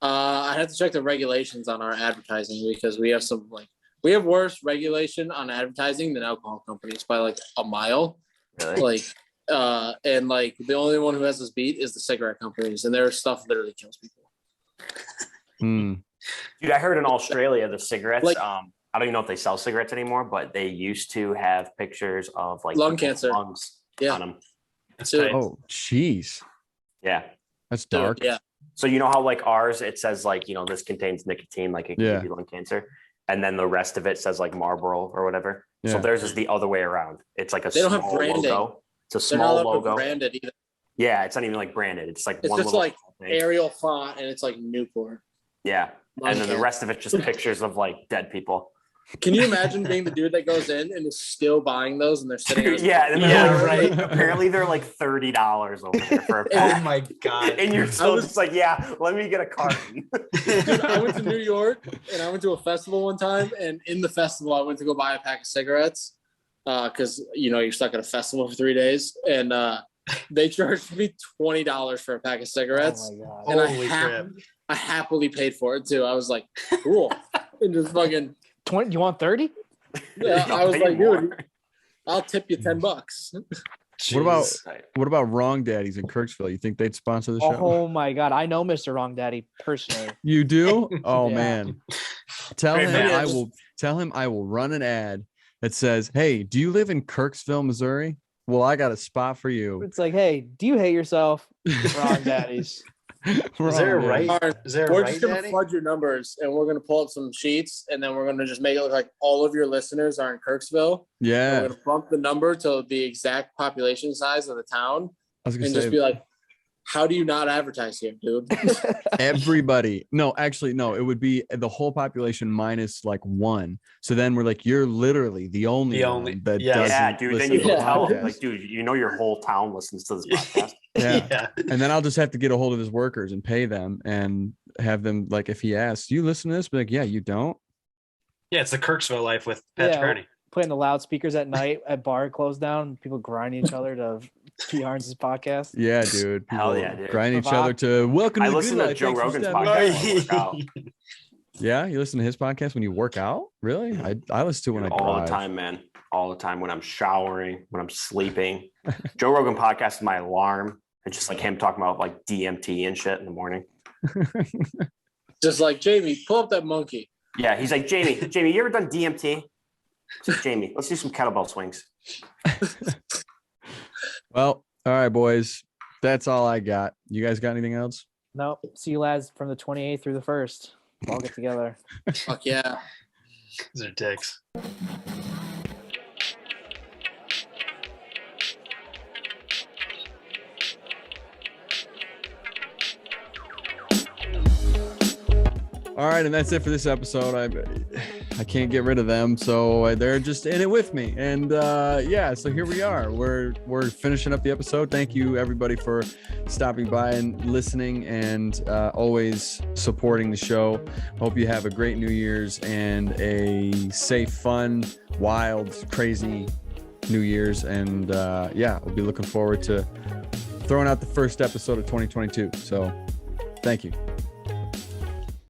I'd have to check the regulations on our advertising because we have worse regulation on advertising than alcohol companies by like a mile. Really? And the only one who has this beat is the cigarette companies, and their stuff literally kills people. Dude, I heard in Australia the cigarettes. Like- I don't even know if they sell cigarettes anymore, but they used to have pictures of like Lung cancer. lungs Yeah. on them. That's Dude. tight. Oh, jeez. Yeah. That's dark. Dude, yeah. So you know how like ours, it says like, this contains nicotine, like it can give you lung cancer. And then the rest of it says like Marlboro or whatever. Yeah. So theirs is the other way around. It's like a They don't have small branding. logo. It's a They're not small allowed to logo. brand it either. Yeah, it's not even like branded. It's like It's one just little like thing. Arial font, and it's like Newport. Yeah. Lung And then the cancer. rest of it's just pictures of like dead people. Can you imagine being the dude that goes in and is still buying those, and they're sitting? on his- Yeah, and they're Yeah, like, right. apparently they're like $30 over there for a Oh pack. my god. And you're still was- just like, yeah, let me get a carton. Dude, I went to New York and I went to a festival one time, and in the festival, I went to go buy a pack of cigarettes because you're stuck at a festival for 3 days, and they charged me $20 for a pack of cigarettes, Oh my god. and Holy crap. I happily paid for it too. I was like, cool, and just fucking 20? You want 30? yeah. I'll I was pay like, more. dude, I'll tip you $10. What about Jeez. what about Wrong Daddies in Kirksville? You think they'd sponsor the show? Oh my god. I know Mr. Wrong Daddy personally. You do? Oh Yeah. man. Tell Great him man. I will run an ad that says, "Hey, do you live in Kirksville, Missouri? Well, I got a spot for you." It's like, hey, do you hate yourself? Wrong Daddies. Is there a Wrong right? Daddies. Is there a We're right, just gonna Daddy? flood your numbers, and we're gonna pull up some sheets, and then we're gonna just make it look like all of your listeners are in Kirksville. Yeah, We're gonna bump the number to the exact population size of the town, I was gonna and say just be like, "How do you not advertise here, dude?" everybody. No, actually, no. It would be the whole population minus like one. So then we're like, you're literally the only one that yeah. doesn't Yeah, dude. Then listen you to the can tell, podcast. like, dude, your whole town listens to this podcast. Yeah. And then I'll just have to get a hold of his workers and pay them and have them, like, if he asks, "Do you listen to this?" Be like, "Yeah, you don't." Yeah, it's the Kirksville life with Pat Yeah. Carney. Playing the loudspeakers at night at bar closed down, people grinding each other to Pete Harns' podcast. Yeah, dude. Hell People yeah, dude. grind each other to welcome. I to the listen Good to Life. Joe Thanks for Rogan's stopping podcast. by." when I work out. Yeah, you listen to his podcast when you work out? Really? I listen to it when I All drive. the time, man. All the time when I'm showering, when I'm sleeping. Joe Rogan podcast is my alarm. It's just like him talking about like DMT and shit in the morning. Just like, Jamie, pull up that monkey. Yeah, he's like, Jamie, you ever done DMT? I said, Jamie, let's do some kettlebell swings. Well, all right, boys. That's all I got. You guys got anything else? Nope. See you lads from the 28th through the 1st. We'll all get together. Fuck yeah. These are dicks. All right, and that's it for this episode. I can't get rid of them, so they're just in it with me. And yeah, so here we are. We're finishing up the episode. Thank you everybody for stopping by and listening, and always supporting the show. Hope you have a great New Year's and a safe, fun, wild, crazy New Year's. And yeah, we'll be looking forward to throwing out the first episode of 2022. So thank you.